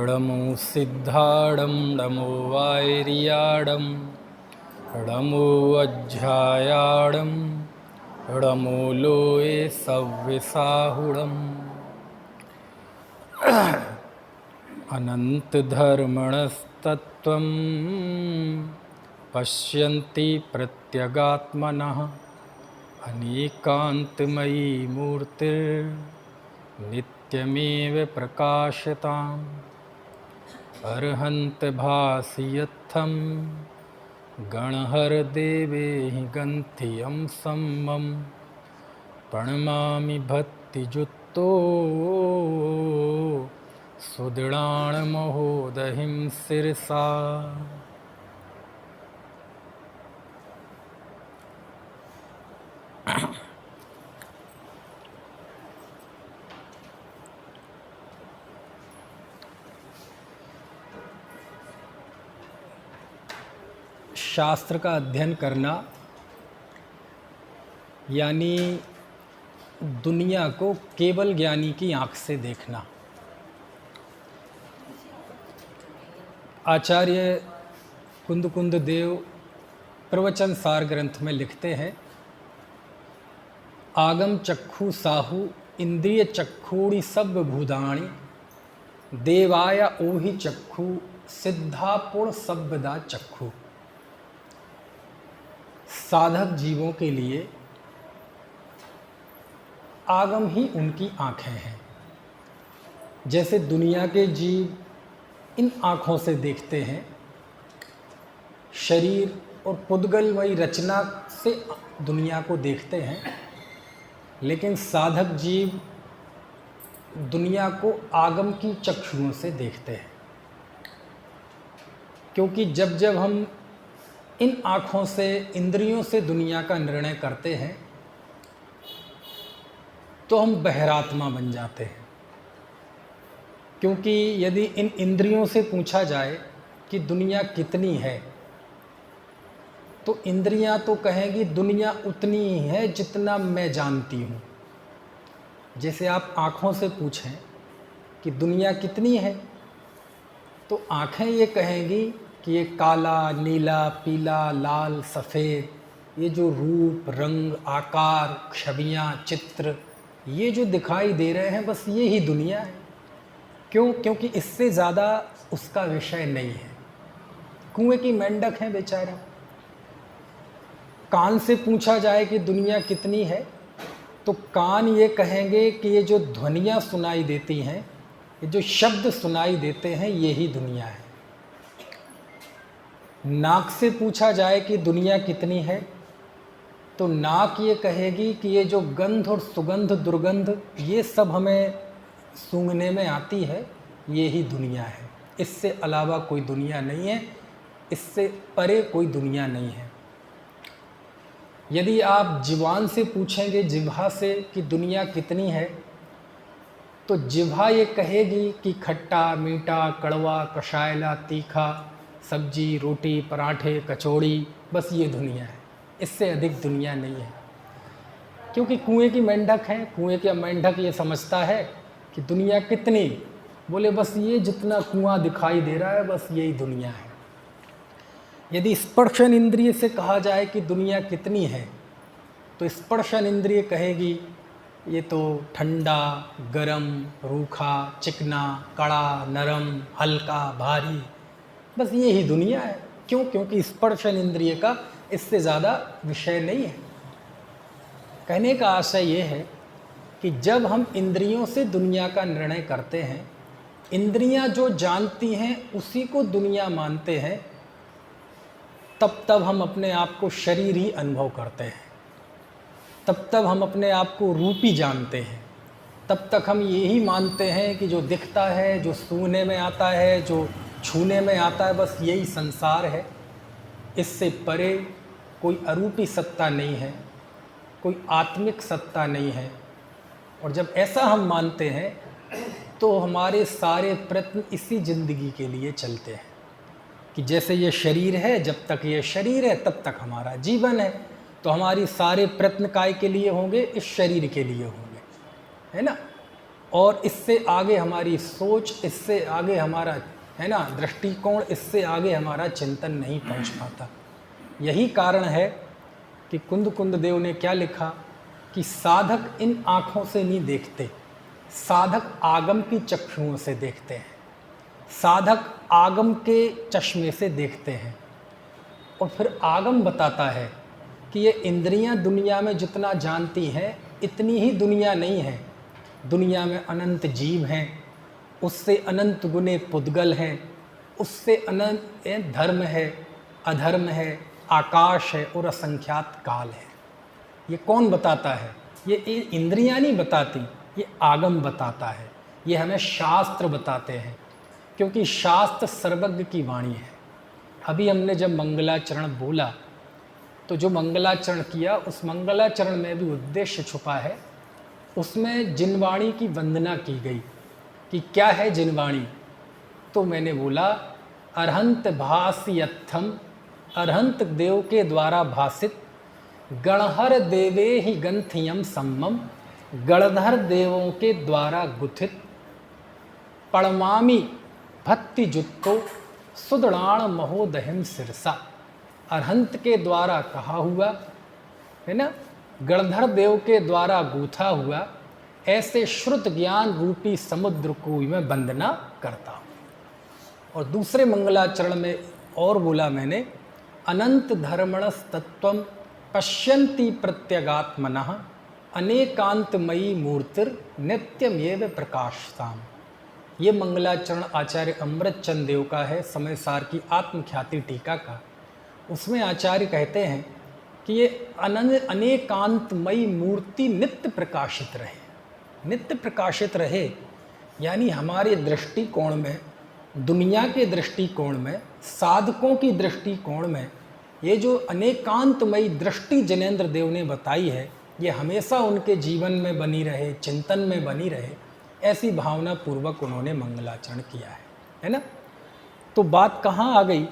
णमो सिद्धाडं नमो वायरियाडं नमो अज्झायाडं नमो लोये सव्यसाहुडम् अनन्तधर्मणस्तत्त्वं पश्यन्ति प्रत्यगात्मनः अनेकान्तमयी मूर्तिर्नित्यमेव प्रकाशताम् अर्हन्त भासि यत्थं गणहरदेवे हि गन्थियं सम्मं प्रणमामि भक्तियुक्तो सुदृढाणमहोदधिं शिरसा। शास्त्र का अध्ययन करना यानी दुनिया को केवल ज्ञानी की आंख से देखना। आचार्य कुंद देव प्रवचन सार ग्रंथ में लिखते हैं, आगम चक्षु साहु इंद्रिय चक्षुड़ी सब भूदाणी देवाय ओहि चक्षु सिद्धापुर सभ्यदा चक्षु। साधक जीवों के लिए आगम ही उनकी आँखें हैं। जैसे दुनिया के जीव इन आँखों से देखते हैं, शरीर और पुद्गलमयी रचना से दुनिया को देखते हैं, लेकिन साधक जीव दुनिया को आगम की चक्षुओं से देखते हैं। क्योंकि जब जब हम इन आँखों से, इंद्रियों से दुनिया का निर्णय करते हैं तो हम बहिरात्मा बन जाते हैं। क्योंकि यदि इन इंद्रियों से पूछा जाए कि दुनिया कितनी है, तो इंद्रियां तो कहेंगी दुनिया उतनी ही है जितना मैं जानती हूँ। जैसे आप आँखों से पूछें कि दुनिया कितनी है, तो आँखें ये कहेंगी कि ये काला, नीला, पीला, लाल, सफ़ेद, ये जो रूप, रंग, आकार, छवियाँ, चित्र ये जो दिखाई दे रहे हैं, बस ये ही दुनिया है। क्यों? क्योंकि इससे ज़्यादा उसका विषय नहीं है। कुएं की मेंढक है बेचारी। कान से पूछा जाए कि दुनिया कितनी है, तो कान ये कहेंगे कि ये जो ध्वनियाँ सुनाई देती हैं, ये जो शब्द सुनाई देते हैं, ये ही दुनिया है। नाक से पूछा जाए कि दुनिया कितनी है, तो नाक ये कहेगी कि ये जो गंध और सुगंध, दुर्गंध, ये सब हमें सूंघने में आती है, ये ही दुनिया है। इससे अलावा कोई दुनिया नहीं है, इससे परे कोई दुनिया नहीं है। यदि आप जीवान से पूछेंगे, जिह्वा से, कि दुनिया कितनी है, तो जिह्वा ये कहेगी कि खट्टा, मीठा, कड़वा, कषायला, तीखा, सब्जी, रोटी, पराठे, कचौड़ी, बस ये दुनिया है। इससे अधिक दुनिया नहीं है। क्योंकि कुएं की मेंढक है, कुएं का मेंढक ये समझता है कि दुनिया कितनी, बोले बस ये जितना कुआं दिखाई दे रहा है, बस यही दुनिया है। यदि स्पर्शन इंद्रिय से कहा जाए कि दुनिया कितनी है, तो स्पर्शन इंद्रिय कहेगी ये तो ठंडा, गरम, रूखा, चिकना, कड़ा, नरम, हल्का, भारी, बस ये ही दुनिया है। क्यों? क्योंकि स्पर्शन इंद्रिय का इससे ज़्यादा विषय नहीं है। कहने का आशय ये है कि जब हम इंद्रियों से दुनिया का निर्णय करते हैं, इंद्रियां जो जानती हैं उसी को दुनिया मानते हैं, तब हम अपने आप को शरीर ही अनुभव करते हैं। तब हम अपने आप को रूपी जानते हैं। तब तक हम यही मानते हैं कि जो दिखता है, जो सूंघने में आता है, जो छूने में आता है, बस यही संसार है। इससे परे कोई अरूपी सत्ता नहीं है, कोई आत्मिक सत्ता नहीं है। और जब ऐसा हम मानते हैं तो हमारे सारे प्रयत्न इसी ज़िंदगी के लिए चलते हैं कि जैसे ये शरीर है, जब तक ये शरीर है तब तक हमारा जीवन है। तो हमारी सारे प्रयत्न काय के लिए होंगे? इस शरीर के लिए होंगे, है ना। और इससे आगे हमारी सोच, इससे आगे हमारा है ना दृष्टिकोण, इससे आगे हमारा चिंतन नहीं पहुंच पाता। यही कारण है कि कुंद कुंद देव ने क्या लिखा कि साधक इन आँखों से नहीं देखते, साधक आगम की चक्षुओं से देखते हैं, साधक आगम के चश्मे से देखते हैं। और फिर आगम बताता है कि ये इंद्रियां दुनिया में जितना जानती हैं इतनी ही दुनिया नहीं है। दुनिया में अनंत जीव हैं, उससे अनंत गुने पुद्गल हैं, उससे अनंत धर्म है, अधर्म है, आकाश है और असंख्यात काल है। ये कौन बताता है? ये इंद्रियां नहीं बताती, ये आगम बताता है, ये हमें शास्त्र बताते हैं, क्योंकि शास्त्र सर्वज्ञ की वाणी है। अभी हमने जब मंगलाचरण बोला तो जो मंगलाचरण किया उस मंगलाचरण में भी उद्देश्य छुपा है। उसमें जिनवाणी की वंदना की गई कि क्या है जिनवाणी। तो मैंने बोला अरहंत भास्यत्थम, अरहंत देव के द्वारा भाषित, गणहर देवे ही गंथियम सम्मम, गणधर देवों के द्वारा गुथित, पड़मामी भक्ति जुत्तो सुदृणाण महोदहिम सिरसा। अरहंत के द्वारा कहा हुआ है ना, गणधर देव के द्वारा गूथा हुआ, ऐसे श्रुत ज्ञान रूपी समुद्र को मैं वंदना करता हूँ। और दूसरे मंगलाचरण में और बोला मैंने, अनंत धर्मणस तत्वम पश्यन्ति प्रत्यगात्मनः, अनेकांतमयी मूर्तिर नित्यमेव प्रकाशताम। ये मंगलाचरण आचार्य अमृतचंद देव का है, समय सार की आत्मख्याति टीका का। उसमें आचार्य कहते हैं कि ये अनेकांतमयी मूर्ति नित्य प्रकाशित रहे। नित्य प्रकाशित रहे यानी हमारे दृष्टिकोण में, दुनिया के दृष्टिकोण में, साधकों की दृष्टिकोण में ये जो अनेकांतमयी दृष्टि जिनेंद्र देव ने बताई है, ये हमेशा उनके जीवन में बनी रहे, चिंतन में बनी रहे, ऐसी भावना पूर्वक उन्होंने मंगलाचरण किया है ना। तो बात कहाँ आ गई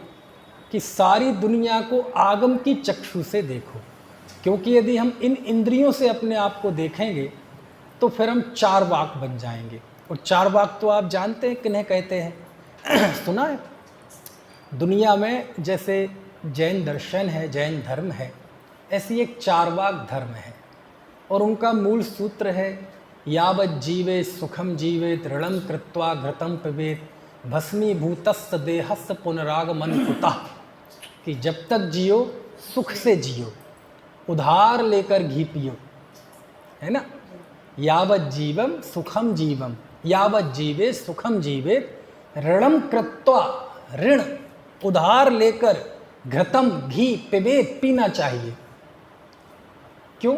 कि सारी दुनिया को आगम की चक्षु से देखो, क्योंकि यदि हम इन इंद्रियों से अपने आप को देखेंगे तो फिर हम चार्वाक बन जाएंगे। और चार्वाक तो आप जानते हैं किन्हें कहते हैं, सुना है? दुनिया में जैसे जैन दर्शन है, जैन धर्म है, ऐसी एक चार्वाक धर्म है और उनका मूल सूत्र है यावत् जीवे सुखम जीवेत ऋणम कृत्वा घृतम पिबेत भस्मीभूतस्य देहस्य पुनरागमन कुतः। कि जब तक जियो सुख से जियो, उधार लेकर घी पियो, है ना। यावत् जीवम सुखम जीवम, यावत् जीवे सुखम जीवे, ऋणम कृत्वा, ऋण उधार लेकर, घृतम घी पिबेत पीना चाहिए। क्यों?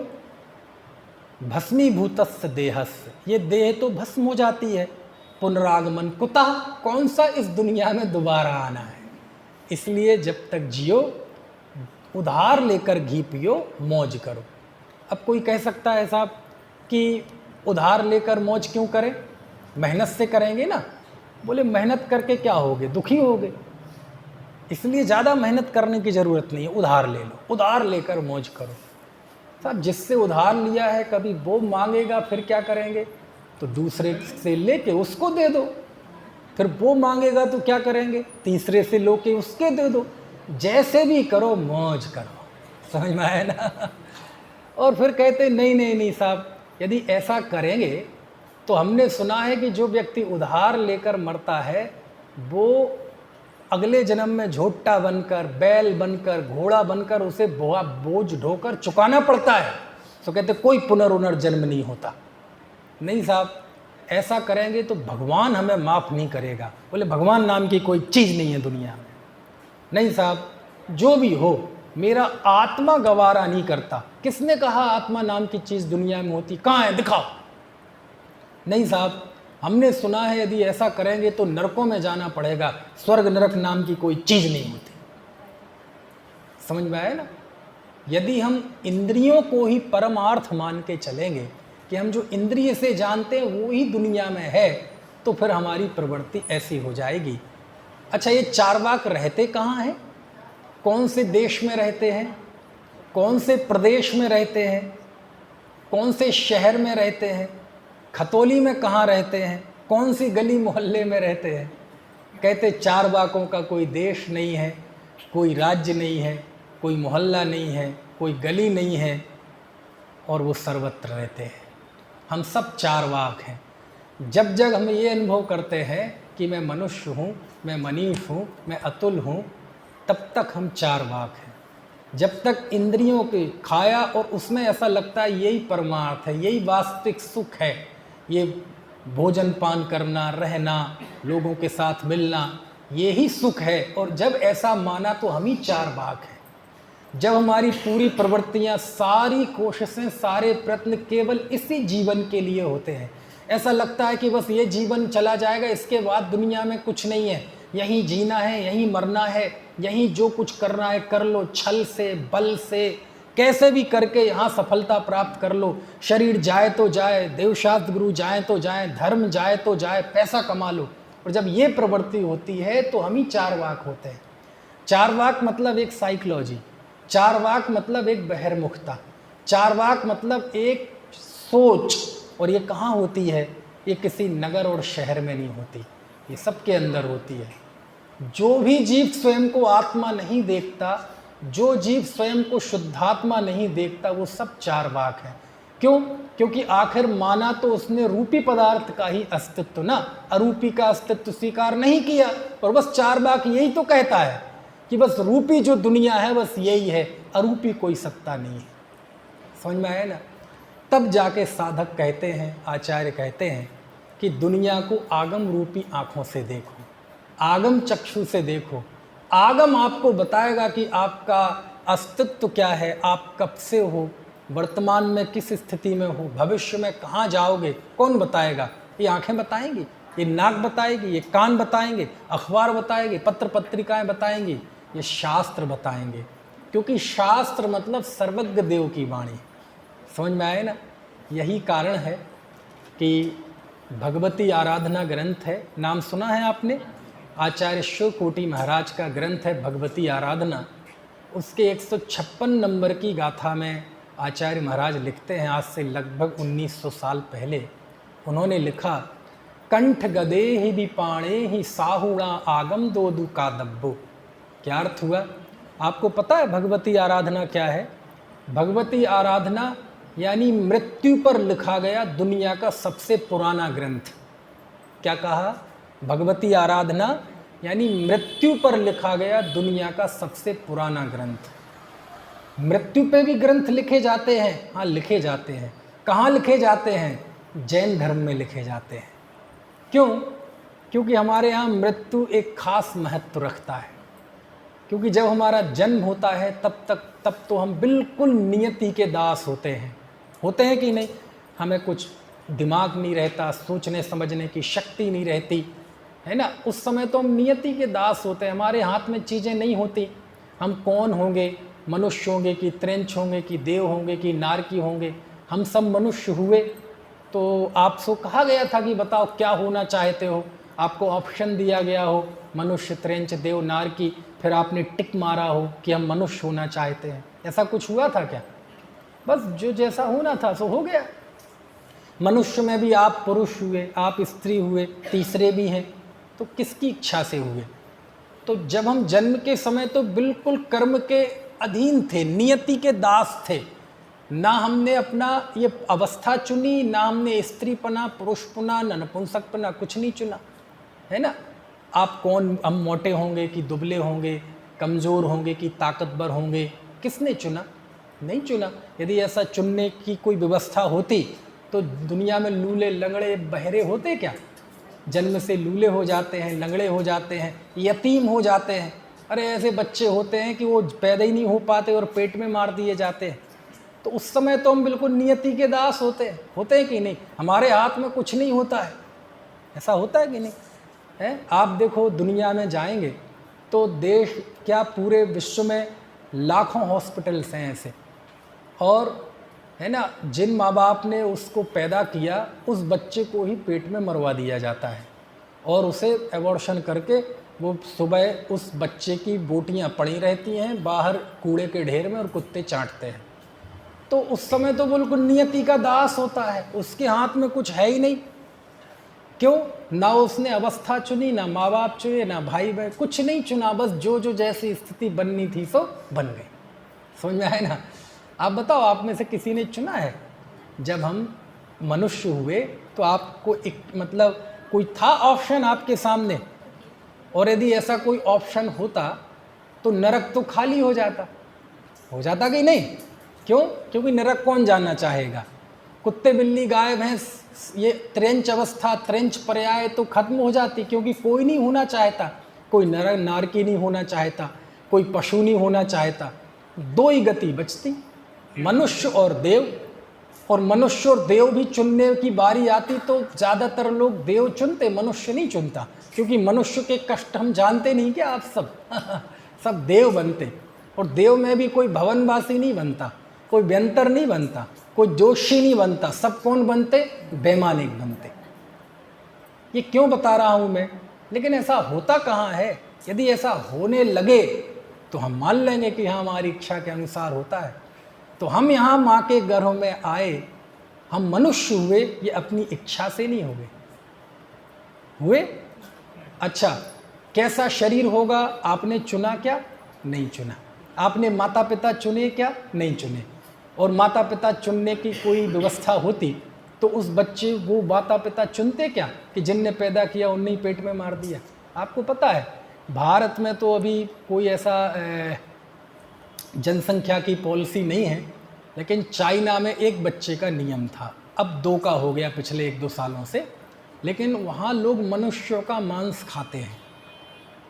भस्मीभूतस्य देहस्य, ये देह तो भस्म हो जाती है, पुनरागमन कुतः, कौन सा इस दुनिया में दोबारा आना है। इसलिए जब तक जियो उधार लेकर घी पियो, मौज करो। अब कोई कह सकता है साहब कि उधार लेकर मौज क्यों करें, मेहनत से करेंगे ना। बोले मेहनत करके क्या होगे, दुखी होगे, इसलिए ज़्यादा मेहनत करने की ज़रूरत नहीं है, उधार ले लो, उधार लेकर मौज करो। साहब जिससे उधार लिया है कभी वो मांगेगा, फिर क्या करेंगे, तो दूसरे से लेके उसको दे दो, फिर वो मांगेगा तो क्या करेंगे, तीसरे से लो के उसके दे दो। जैसे भी करो मौज करो, समझ में आया ना। और फिर कहते नहीं नहीं नहीं साहब, यदि ऐसा करेंगे तो हमने सुना है कि जो व्यक्ति उधार लेकर मरता है वो अगले जन्म में झोटा बनकर, बैल बनकर, घोड़ा बनकर उसे बोझ ढोकर चुकाना पड़ता है। तो कहते कोई पुनर्जन्म नहीं होता। नहीं साहब, ऐसा करेंगे तो भगवान हमें माफ़ नहीं करेगा। बोले भगवान नाम की कोई चीज़ नहीं है दुनिया में। नहीं साहब, जो भी हो, मेरा आत्मा गवारा नहीं करता। किसने कहा आत्मा नाम की चीज़ दुनिया में होती, कहाँ है, दिखाओ। नहीं साहब, हमने सुना है यदि ऐसा करेंगे तो नरकों में जाना पड़ेगा, स्वर्ग नरक नाम की कोई चीज़ नहीं होती। समझ में आया ना। यदि हम इंद्रियों को ही परमार्थ मान के चलेंगे कि हम जो इंद्रिय से जानते हैं वो ही दुनिया में है, तो फिर हमारी प्रवृत्ति ऐसी हो जाएगी। अच्छा, ये चार्वाक रहते कहाँ हैं, कौन से देश में रहते हैं, कौन से प्रदेश में रहते हैं, कौन से शहर में रहते हैं, खतौली में कहाँ रहते हैं, कौन सी गली मोहल्ले में रहते हैं। कहते चारबाकों का कोई देश नहीं है, कोई राज्य नहीं है, कोई मोहल्ला नहीं है, कोई गली नहीं है, और वो सर्वत्र रहते हैं। हम सब चारवाक हैं। जब जब हम ये अनुभव करते हैं कि मैं मनुष्य हूँ, मैं मनीष हूँ, मैं अतुल हूँ, तब तक हम चारवाक हैं। जब तक इंद्रियों की खाया और उसमें ऐसा लगता है यही परमार्थ है, यही वास्तविक सुख है, ये भोजन पान करना, रहना, लोगों के साथ मिलना, यही सुख है। और जब ऐसा माना तो हम ही चारवाक हैं। जब हमारी पूरी प्रवृत्तियाँ, सारी कोशिशें, सारे प्रयत्न केवल इसी जीवन के लिए होते हैं, ऐसा लगता है कि बस ये जीवन चला जाएगा, इसके बाद दुनिया में कुछ नहीं है, यहीं जीना है, यहीं मरना है, यहीं जो कुछ करना है कर लो, छल से, बल से, कैसे भी करके यहाँ सफलता प्राप्त कर लो। शरीर जाए तो जाए, देवशास्त्र गुरु जाए तो जाए, धर्म जाए तो जाए, पैसा कमा लो। और जब ये प्रवृत्ति होती है तो हम ही चारवाक होते हैं। चारवाक मतलब एक साइकोलॉजी, चारवाक मतलब एक बहिर्मुखता, चारवाक मतलब एक सोच। और ये कहाँ होती है? ये किसी नगर और शहर में नहीं होती, ये सबके अंदर होती है। जो भी जीव स्वयं को आत्मा नहीं देखता, जो जीव स्वयं को शुद्धात्मा नहीं देखता, वो सब चारवाक है। क्यों? क्योंकि आखिर माना तो उसने रूपी पदार्थ का ही अस्तित्व ना, अरूपी का अस्तित्व स्वीकार नहीं किया। और बस चारवाक यही तो कहता है कि बस रूपी जो दुनिया है बस यही है, अरूपी कोई सत्ता नहीं है। समझ में आया ना? तब जाके साधक कहते हैं, आचार्य कहते हैं कि दुनिया को आगम रूपी आँखों से देखो, आगम चक्षु से देखो। आगम आपको बताएगा कि आपका अस्तित्व क्या है, आप कब से हो, वर्तमान में किस स्थिति में हो, भविष्य में कहाँ जाओगे, कौन बताएगा? ये आँखें बताएंगी, ये नाक बताएगी, ये कान बताएंगे, अखबार बताएंगे, पत्र पत्रिकाएं बताएंगी, ये शास्त्र बताएंगे। क्योंकि शास्त्र मतलब सर्वज्ञ देव की वाणी। समझ में आए ना? यही कारण है कि भगवती आराधना ग्रंथ है, नाम सुना है आपने? आचार्य शिवकोटि महाराज का ग्रंथ है भगवती आराधना। उसके 156 नंबर की गाथा में आचार्य महाराज लिखते हैं, आज से लगभग 1900 साल पहले उन्होंने लिखा, कंठ गदे ही विपाणे ही साहुणा आगम दोदु का दब्बो। क्या अर्थ हुआ? आपको पता है भगवती आराधना क्या है? भगवती आराधना यानी मृत्यु पर लिखा गया दुनिया का सबसे पुराना ग्रंथ। क्या कहा? भगवती आराधना यानी मृत्यु पर लिखा गया दुनिया का सबसे पुराना ग्रंथ। मृत्यु पे भी ग्रंथ लिखे जाते हैं, हाँ लिखे जाते हैं। कहाँ लिखे जाते हैं? जैन धर्म में लिखे जाते हैं। क्यों? क्योंकि हमारे यहाँ मृत्यु एक खास महत्व रखता है। क्योंकि जब हमारा जन्म होता है तब तो हम बिल्कुल नियति के दास होते हैं कि नहीं? हमें कुछ दिमाग नहीं रहता, सोचने समझने की शक्ति नहीं रहती, है ना? उस समय तो हम नियति के दास होते हैं, हमारे हाथ में चीज़ें नहीं होती। हम कौन होंगे? मनुष्य होंगे कि त्रेंच होंगे कि देव होंगे कि नारकी होंगे? हम सब मनुष्य हुए। तो आपसे कहा गया था कि बताओ क्या होना चाहते हो, आपको ऑप्शन दिया गया हो मनुष्य, त्रेंच, देव, नारकी, फिर आपने टिक मारा हो कि हम मनुष्य होना चाहते हैं। ऐसा कुछ हुआ था क्या? बस जो जैसा होना था सो हो गया। मनुष्य में भी आप पुरुष हुए, आप स्त्री हुए, तीसरे भी हैं, तो किसकी इच्छा से हुए? तो जब हम जन्म के समय तो बिल्कुल कर्म के अधीन थे, नियति के दास थे। ना हमने अपना ये अवस्था चुनी, ना हमने स्त्रीपना, पुरुषपना, नपुंसकपना, कुछ नहीं चुना, है ना? आप कौन, हम मोटे होंगे कि दुबले होंगे, कमज़ोर होंगे कि ताकतवर होंगे, किसने चुना? नहीं चुना। यदि ऐसा चुनने की कोई व्यवस्था होती तो दुनिया में लूले, लंगड़े, बहरे होते क्या? जन्म से लूले हो जाते हैं, लंगड़े हो जाते हैं, यतीम हो जाते हैं। अरे ऐसे बच्चे होते हैं कि वो पैदा ही नहीं हो पाते और पेट में मार दिए जाते हैं। तो उस समय तो हम बिल्कुल नियति के दास होते हैं कि नहीं? हमारे हाथ में कुछ नहीं होता है। ऐसा होता है कि नहीं है? आप देखो दुनिया में जाएंगे तो देश क्या पूरे विश्व में लाखों हॉस्पिटल्स हैं ऐसे, और है ना, जिन माँ बाप ने उसको पैदा किया उस बच्चे को ही पेट में मरवा दिया जाता है और उसे एबॉर्शन करके वो सुबह उस बच्चे की बोटियाँ पड़ी रहती हैं बाहर कूड़े के ढेर में और कुत्ते चाटते हैं। तो उस समय तो बिल्कुल नियति का दास होता है, उसके हाथ में कुछ है ही नहीं। क्यों? ना उसने अवस्था चुनी, ना माँ बाप चुने, ना भाई बहन, कुछ नहीं चुना, बस जो जो जैसी स्थिति बननी थी सो बन गई। समझ में आए ना? आप बताओ, आप में से किसी ने चुना है? जब हम मनुष्य हुए तो आपको एक मतलब कोई था ऑप्शन आपके सामने? और यदि ऐसा कोई ऑप्शन होता तो नरक तो खाली हो जाता कि नहीं? क्यों? क्योंकि नरक कौन जाना चाहेगा? कुत्ते बिल्ली गाय भैंस, ये त्रेंच अवस्था, त्रेंच पर्याय तो खत्म हो जाती, क्योंकि कोई नहीं होना चाहता। कोई नर नारकी नहीं होना चाहता, कोई पशु नहीं होना चाहता। दो ही गति बचती, मनुष्य और देव। और मनुष्य और देव भी चुनने की बारी आती तो ज़्यादातर लोग देव चुनते, मनुष्य नहीं चुनता, क्योंकि मनुष्य के कष्ट हम जानते नहीं क्या आप सब सब देव बनते। और देव में भी कोई भवनवासी नहीं बनता, कोई व्यंतर नहीं बनता, कोई जोशी नहीं बनता, सब कौन बनते? वैमानिक बनते। ये क्यों बता रहा हूँ मैं? लेकिन ऐसा होता कहाँ है? यदि ऐसा होने लगे तो हम मान लेंगे कि हाँ, हमारी इच्छा के अनुसार होता है। तो हम यहाँ माँ के गर्भ में आए, हम मनुष्य हुए, ये अपनी इच्छा से नहीं हुए। अच्छा, कैसा शरीर होगा आपने चुना क्या? नहीं चुना। आपने माता पिता चुने क्या? नहीं चुने। और माता पिता चुनने की कोई व्यवस्था होती तो उस बच्चे वो माता पिता चुनते क्या कि जिनने पैदा किया उन्हें ही पेट में मार दिया? आपको पता है भारत में तो अभी कोई ऐसा जनसंख्या की पॉलिसी नहीं है, लेकिन चाइना में एक बच्चे का नियम था, अब 2 का हो गया पिछले 1-2 सालों से। लेकिन वहाँ लोग मनुष्यों का मांस खाते हैं,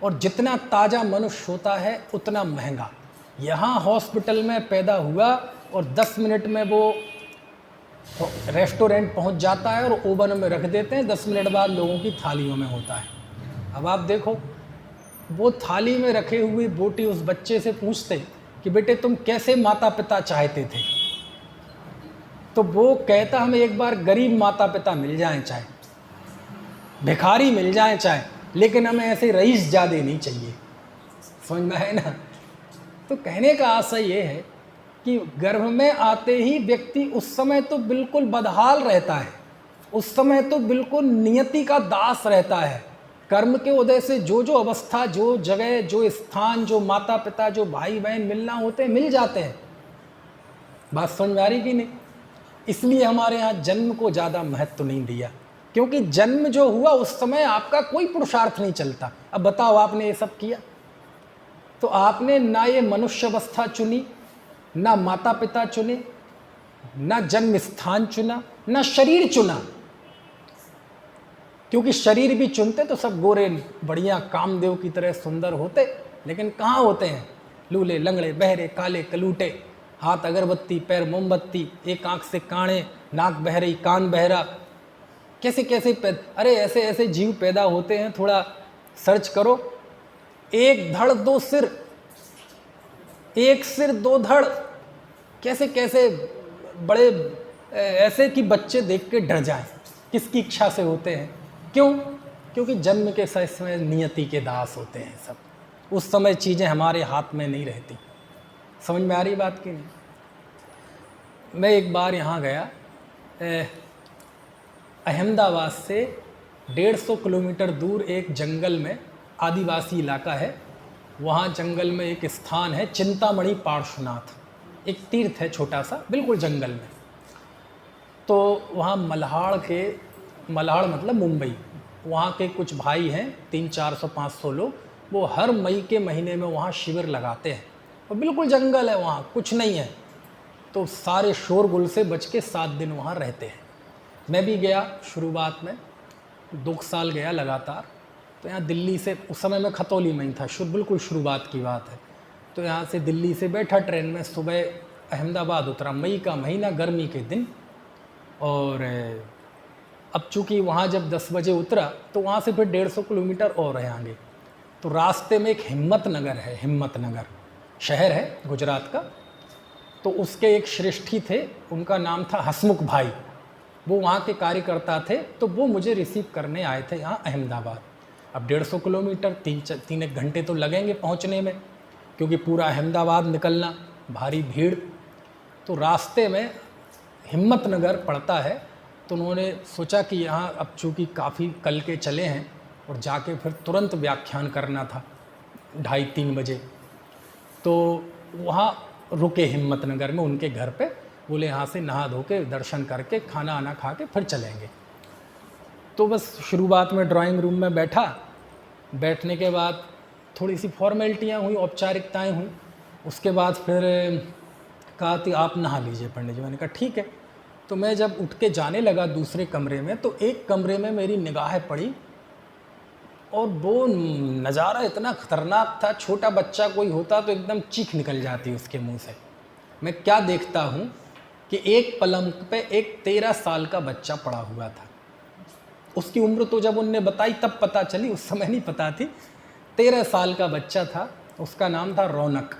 और जितना ताज़ा मनुष्य होता है उतना महंगा। यहाँ हॉस्पिटल में पैदा हुआ और 10 मिनट में वो रेस्टोरेंट पहुँच जाता है और ओवन में रख देते हैं, 10 मिनट बाद लोगों की थालियों में होता है। अब आप देखो, वो थाली में रखे हुई बोटी उस बच्चे से पूछते कि बेटे तुम कैसे माता पिता चाहते थे? तो वो कहता हमें एक बार गरीब माता पिता मिल जाएं, चाहे भिखारी मिल जाएं चाहे, लेकिन हमें ऐसे रईस ज़्यादा नहीं चाहिए। समझ में है ना? तो कहने का आशय ये है कि गर्भ में आते ही व्यक्ति उस समय तो बिल्कुल बदहाल रहता है, उस समय तो बिल्कुल नियति का दास रहता है। कर्म के उदय से जो जो अवस्था, जो जगह, जो स्थान, जो माता पिता, जो भाई बहन मिलना होते हैं मिल जाते हैं। बात समझ में आ रही कि नहीं? इसलिए हमारे यहाँ जन्म को ज़्यादा महत्व नहीं दिया, क्योंकि जन्म जो हुआ उस समय आपका कोई पुरुषार्थ नहीं चलता। अब बताओ, आपने ये सब किया तो आपने ना ये मनुष्य अवस्था चुनी, ना माता पिता चुने, ना जन्म स्थान चुना, ना शरीर चुना। क्योंकि शरीर भी चुनते तो सब गोरे बढ़िया कामदेव की तरह सुंदर होते, लेकिन कहाँ होते हैं? लूले लंगड़े बहरे काले कलूटे, हाथ अगरबत्ती पैर मोमबत्ती, एक आंख से काणे, नाक बहरी कान बहरा। कैसे कैसे अरे ऐसे ऐसे जीव पैदा होते हैं, थोड़ा सर्च करो। एक धड़ दो सिर, एक सिर दो धड़, कैसे कैसे बड़े ऐसे कि बच्चे देख के डर जाएं। किसकी इच्छा से होते हैं? क्यों? क्योंकि जन्म के समय नियति के दास होते हैं सब, उस समय चीज़ें हमारे हाथ में नहीं रहती। समझ में आ रही बात की नहीं? मैं एक बार यहाँ गया, अहमदाबाद से 150 किलोमीटर दूर एक जंगल में, आदिवासी इलाका है, वहाँ जंगल में एक स्थान है चिंतामणि पार्श्वनाथ, एक तीर्थ है छोटा सा, बिल्कुल जंगल में। तो वहाँ मल्हाड़ मतलब मुंबई, वहाँ के कुछ भाई हैं, 300-400-500 लोग, वो हर मई के महीने में वहाँ शिविर लगाते हैं। और बिल्कुल जंगल है, वहाँ कुछ नहीं है, तो सारे शोरगुल से बच के 7 दिन वहाँ रहते हैं। मैं भी गया शुरुआत में, 2 साल गया लगातार। तो यहाँ दिल्ली से, उस समय मैं खतौली में ही था, बिल्कुल शुरुआत की बात है। तो यहाँ से दिल्ली से बैठा ट्रेन में, सुबह अहमदाबाद उतरा, मई का महीना, गर्मी के दिन। और अब चूँकि वहाँ जब 10 बजे उतरा तो वहाँ से फिर 150 किलोमीटर और है आगे। तो रास्ते में एक हिम्मतनगर है, हिम्मतनगर शहर है गुजरात का। तो उसके एक श्रेष्ठी थे, उनका नाम था हसमुख भाई, वो वहाँ के कार्यकर्ता थे। तो वो मुझे रिसीव करने आए थे यहाँ अहमदाबाद। अब 150 किलोमीटर, 3-1 घंटे तो लगेंगे पहुँचने में, क्योंकि पूरा अहमदाबाद निकलना, भारी भीड़। तो रास्ते में हिम्मत नगर पड़ता है, तो उन्होंने सोचा कि यहाँ अब चूँकि काफ़ी कल के चले हैं और जाके फिर तुरंत व्याख्यान करना था 2:30-3 बजे, तो वहाँ रुके हिम्मत नगर में उनके घर पे। बोले यहाँ से नहा धो के दर्शन करके खाना आना खा के फिर चलेंगे। तो बस शुरुआत में ड्राइंग रूम में बैठा, बैठने के बाद थोड़ी सी फॉर्मेलिटियाँ हुई, औपचारिकताएँ हुई। उसके बाद फिर कहा कि आप नहा लीजिए पंडित जी। मैंने कहा ठीक है। तो मैं जब उठ के जाने लगा दूसरे कमरे में, तो एक कमरे में मेरी निगाह पड़ी और वो नज़ारा इतना ख़तरनाक था, छोटा बच्चा कोई होता तो एकदम चीख निकल जाती उसके मुंह से। मैं क्या देखता हूँ कि एक पलंग पे एक 13 साल का बच्चा पड़ा हुआ था। उसकी उम्र तो जब उनने बताई तब पता चली, उस समय नहीं पता थी। 13 साल का बच्चा था, उसका नाम था रौनक,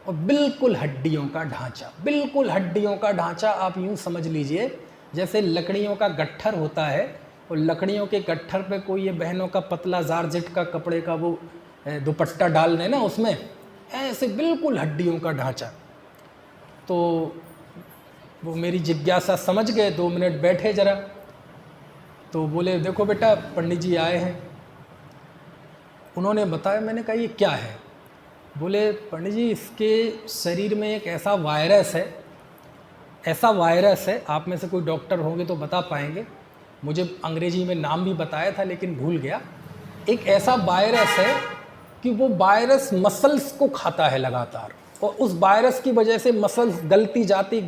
और बिल्कुल हड्डियों का ढांचा, बिल्कुल हड्डियों का ढांचा। आप यूँ समझ लीजिए जैसे लकड़ियों का गट्ठर होता है, और लकड़ियों के गट्ठर पे कोई ये बहनों का पतला जारजेट का कपड़े का वो दुपट्टा डाल दें ना, उसमें ऐसे बिल्कुल हड्डियों का ढांचा। तो वो मेरी जिज्ञासा समझ गए, 2 मिनट बैठे ज़रा, तो बोले देखो बेटा पंडित जी आए हैं। उन्होंने बताया। मैंने कहा ये क्या है? बोले पंडित जी इसके शरीर में एक ऐसा वायरस है, ऐसा वायरस है, आप में से कोई डॉक्टर होंगे तो बता पाएंगे, मुझे अंग्रेजी में नाम भी बताया था लेकिन भूल गया। एक ऐसा वायरस है कि वो वायरस मसल्स को खाता है लगातार, और उस वायरस की वजह से मसल्स गलती जाती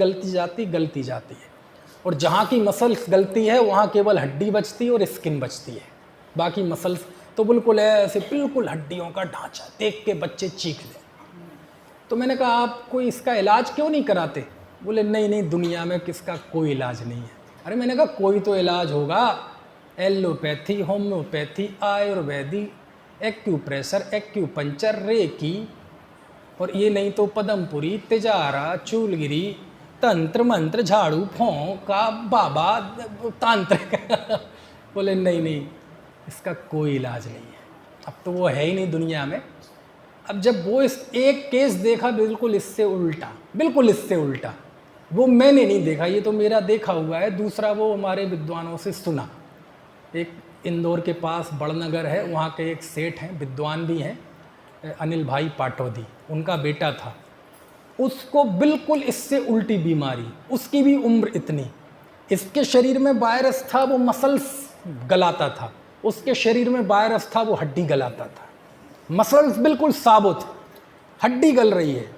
है, और जहाँ की मसल्स गलती है वहाँ केवल हड्डी बचती है और स्किन बचती है, बाकी मसल्स तो बिल्कुल ऐसे बिल्कुल हड्डियों का ढांचा, देख के बच्चे चीख लें। तो मैंने कहा आप कोई इसका इलाज क्यों नहीं कराते? बोले नहीं दुनिया में किसका कोई इलाज नहीं है। अरे मैंने कहा कोई तो इलाज होगा, allopathy, homeopathy, ayurvedic, acupressure, acupuncture, reiki, और ये नहीं तो पदमपुरी, तिजारा, चूलगिरी, तंत्र मंत्र, झाड़ू फोंका, बाबा, तांत्रिक। बोले नहीं इसका कोई इलाज नहीं है। अब तो वो है ही नहीं दुनिया में। अब जब वो इस एक केस देखा बिल्कुल इससे उल्टा, वो मैंने नहीं देखा, ये तो मेरा देखा हुआ है। दूसरा वो हमारे विद्वानों से सुना। एक इंदौर के पास बड़नगर है, वहाँ के एक सेठ हैं, विद्वान भी हैं, अनिल भाई पाटौदी, उनका बेटा था। उसको बिल्कुल इससे उल्टी बीमारी, उसकी भी उम्र इतनी। इसके शरीर में वायरस था, वो मसल्स गलाता था, उसके शरीर में वायरस था, वो हड्डी गलाता था। मसल्स बिल्कुल साबुत, हड्डी गल रही है,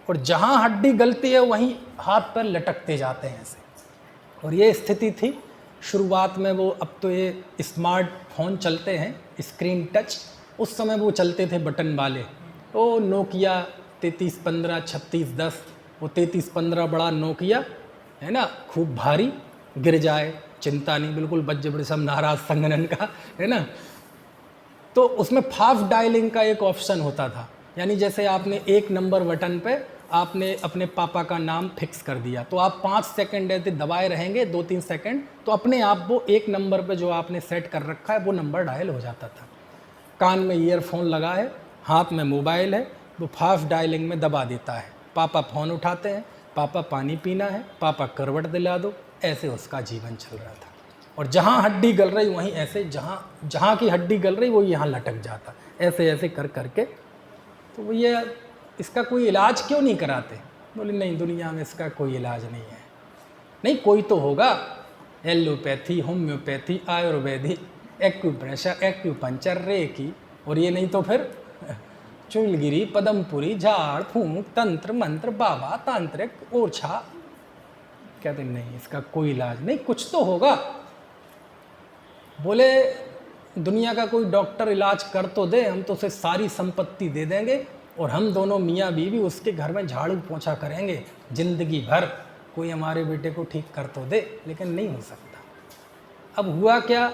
और जहाँ हड्डी गलती है वहीं हाथ पर लटकते जाते हैं ऐसे। और ये स्थिति थी शुरुआत में। वो अब तो ये स्मार्टफोन चलते हैं, स्क्रीन टच, उस समय वो चलते थे बटन वाले, वो नोकिया 3315, 3610, वो 3315 बड़ा नोकिया है ना, खूब भारी, गिर जाए चिंता नहीं, बिल्कुल बज्ज बड़े सब नाराज संगनन का है ना। तो उसमें फास्ट डायलिंग का एक ऑप्शन होता था, यानी जैसे आपने 1 नंबर बटन पे आपने अपने पापा का नाम फिक्स कर दिया, तो आप 5 सेकंड ऐसे दबाए रहेंगे, 2-3 सेकंड, तो अपने आप वो 1 नंबर पे जो आपने सेट कर रखा है वो नंबर डायल हो जाता था। कान में ईयरफोन लगा है, हाथ में मोबाइल है, वो फास्ट डायलिंग में दबा देता है। पापा फ़ोन उठाते हैं, पापा पानी पीना है, पापा करवट दिला दो, ऐसे उसका जीवन चल रहा था। और जहाँ हड्डी गल रही वहीं ऐसे, जहाँ की हड्डी गल रही वो यहाँ लटक जाता, ऐसे कर करके। तो वो ये इसका कोई इलाज क्यों नहीं कराते? बोले नहीं दुनिया में इसका कोई इलाज नहीं है। नहीं कोई तो होगा, allopathy, homeopathy, ayurvedic, acupressure, acupuncture, reiki, और ये नहीं तो फिर चूलगिरी, पदमपुरी, झाड़ फूंक, तंत्र मंत्र, बाबा, तांत्रिक, ओरछा। कहते नहीं इसका कोई इलाज नहीं, कुछ तो होगा। बोले दुनिया का कोई डॉक्टर इलाज कर तो दे, हम तो उसे सारी संपत्ति दे देंगे और हम दोनों मियाँ बीवी उसके घर में झाड़ू पोंछा करेंगे जिंदगी भर, कोई हमारे बेटे को ठीक कर तो दे। लेकिन नहीं हो सकता। अब हुआ क्या,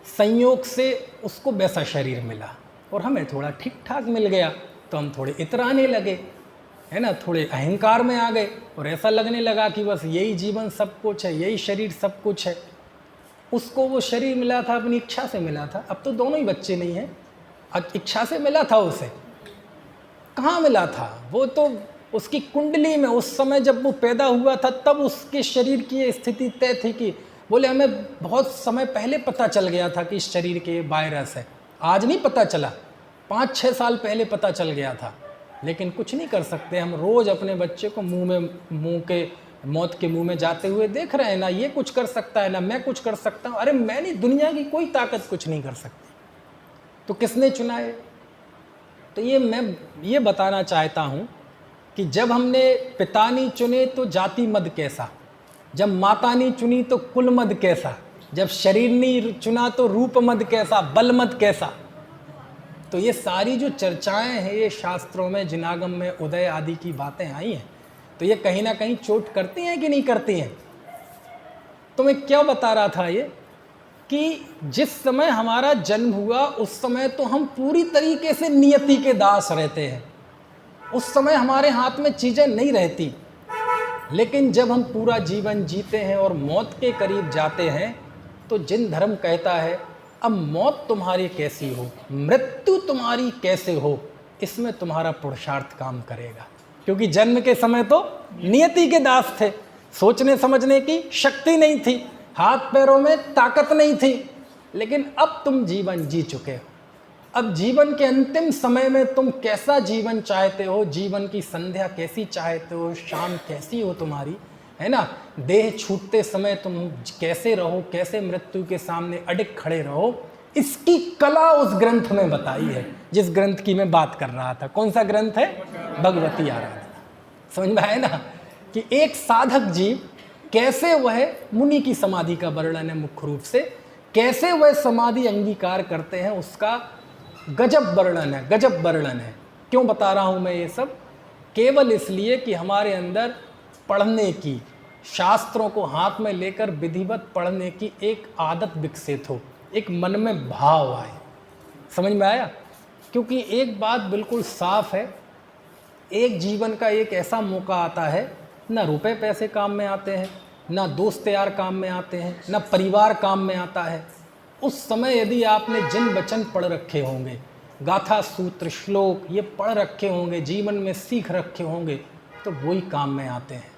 संयोग से उसको वैसा शरीर मिला और हमें थोड़ा ठीक ठाक मिल गया, तो हम थोड़े इतराने लगे, है ना, थोड़े अहंकार में आ गए, और ऐसा लगने लगा कि बस यही जीवन सब कुछ है, यही शरीर सब कुछ है। उसको वो शरीर मिला था अपनी इच्छा से मिला था। अब तो दोनों ही बच्चे नहीं हैं, इच्छा से मिला था उसे, कहाँ मिला था? वो तो उसकी कुंडली में उस समय जब वो पैदा हुआ था तब उसके शरीर की ये स्थिति तय थी कि बोले हमें बहुत समय पहले पता चल गया था कि इस शरीर के वायरस है। आज नहीं पता चला, 5-6 साल पहले पता चल गया था। लेकिन कुछ नहीं कर सकते, हम रोज़ अपने बच्चे को मौत के मुंह में जाते हुए देख रहे हैं। ना ये कुछ कर सकता है, ना मैं कुछ कर सकता हूँ। अरे मैं नहीं, दुनिया की कोई ताकत कुछ नहीं कर सकती। तो किसने चुना है? तो मैं ये बताना चाहता हूँ कि जब हमने पिता नहीं चुने तो जाति मद कैसा, जब माता नहीं चुनी तो कुल मद कैसा, जब शरीर नहीं चुना तो रूप मद कैसा, बल मद कैसा। तो ये सारी जो चर्चाएं हैं ये शास्त्रों में, जिनागम में, उदय आदि की बातें आई हैं। तो ये कहीं ना कहीं चोट करती हैं कि नहीं करती हैं? तो मैं क्या बता रहा था ये कि जिस समय हमारा जन्म हुआ उस समय तो हम पूरी तरीके से नियति के दास रहते हैं। उस समय हमारे हाथ में चीज़ें नहीं रहती। लेकिन जब हम पूरा जीवन जीते हैं और मौत के करीब जाते हैं तो जिन धर्म कहता है अब मौत तुम्हारी कैसी हो, मृत्यु तुम्हारी कैसे हो, इसमें तुम्हारा पुरुषार्थ काम करेगा। क्योंकि जन्म के समय तो नियति के दास थे, सोचने समझने की शक्ति नहीं थी, हाथ पैरों में ताकत नहीं थी। लेकिन अब तुम जीवन जी चुके हो। अब जीवन के अंतिम समय में तुम कैसा जीवन चाहते हो, जीवन की संध्या कैसी चाहते हो, शाम कैसी हो तुम्हारी, है ना, देह छूटते समय तुम कैसे रहो, कैसे मृत्यु के सामने अडिग खड़े रहो, इसकी कला उस ग्रंथ में बताई है जिस ग्रंथ की मैं बात कर रहा था। कौन सा ग्रंथ है? भगवती आराधना। समझ में आया ना कि एक साधक जीव कैसे वह मुनि की समाधि का वर्णन है, मुख्य रूप से कैसे वह समाधि अंगीकार करते हैं उसका गजब वर्णन है, गजब वर्णन है। क्यों बता रहा हूँ मैं ये सब? केवल इसलिए कि हमारे अंदर पढ़ने की, शास्त्रों को हाथ में लेकर विधिवत पढ़ने की एक आदत विकसित हो, एक मन में भाव आए। समझ में आया? क्योंकि एक बात बिल्कुल साफ है, एक जीवन का एक ऐसा मौका आता है, ना रुपए पैसे काम में आते हैं, ना दोस्त यार काम में आते हैं, ना परिवार काम में आता है। उस समय यदि आपने जिन वचन पढ़ रखे होंगे, गाथा सूत्र श्लोक ये पढ़ रखे होंगे, जीवन में सीख रखे होंगे, तो वही काम में आते हैं।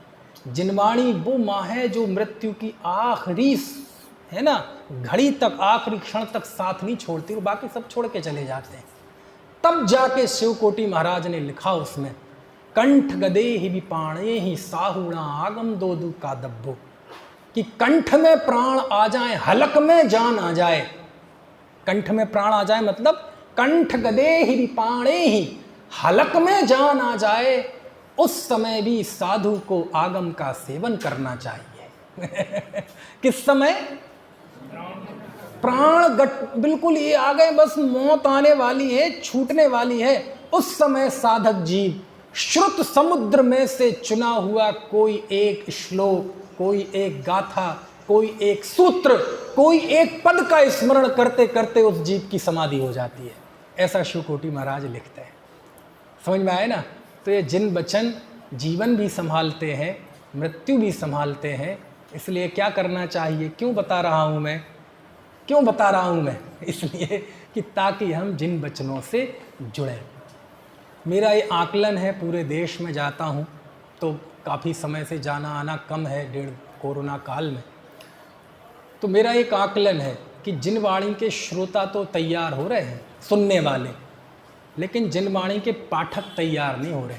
जिनवाणी वो माँ है जो मृत्यु की आखिरी, है ना, घड़ी तक, आखिरी क्षण तक साथ नहीं छोड़ती, वो बाकी सब छोड़ के चले जाते हैं। तब जाके शिवकोटि महाराज ने लिखा उसमें, कंठ गदे ही विपाणे ही साहुणा आगम दोदू का दब्बो, कि कंठ में प्राण आ जाए, हलक में जान आ जाए। कंठ में प्राण आ जाए मतलब कंठ गदे ही विपाणे ही, हलक में जान आ जाए, उस समय भी साधु को आगम का सेवन करना चाहिए। किस समय? प्राण बिल्कुल ये आ गए, बस मौत आने वाली है, छूटने वाली है, उस समय साधक जीव श्रुत समुद्र में से चुना हुआ कोई एक श्लोक, कोई एक गाथा, कोई एक सूत्र, कोई एक पद का स्मरण करते करते उस जीव की समाधि हो जाती है। ऐसा शिवकोटि महाराज लिखते हैं। समझ में आए ना? तो ये जिन वचन जीवन भी संभालते हैं, मृत्यु भी संभालते हैं। इसलिए क्या करना चाहिए? क्यों बता रहा हूँ मैं? क्यों बता रहा हूँ मैं? इसलिए कि ताकि हम जिन वचनों से जुड़ें। मेरा ये आकलन है, पूरे देश में जाता हूँ तो काफ़ी समय से जाना आना कम है, डेढ़ कोरोना काल में। तो मेरा एक आकलन है कि जिन वाणी के श्रोता तो तैयार हो रहे हैं, सुनने वाले, लेकिन जिन वाणी के पाठक तैयार नहीं हो रहे,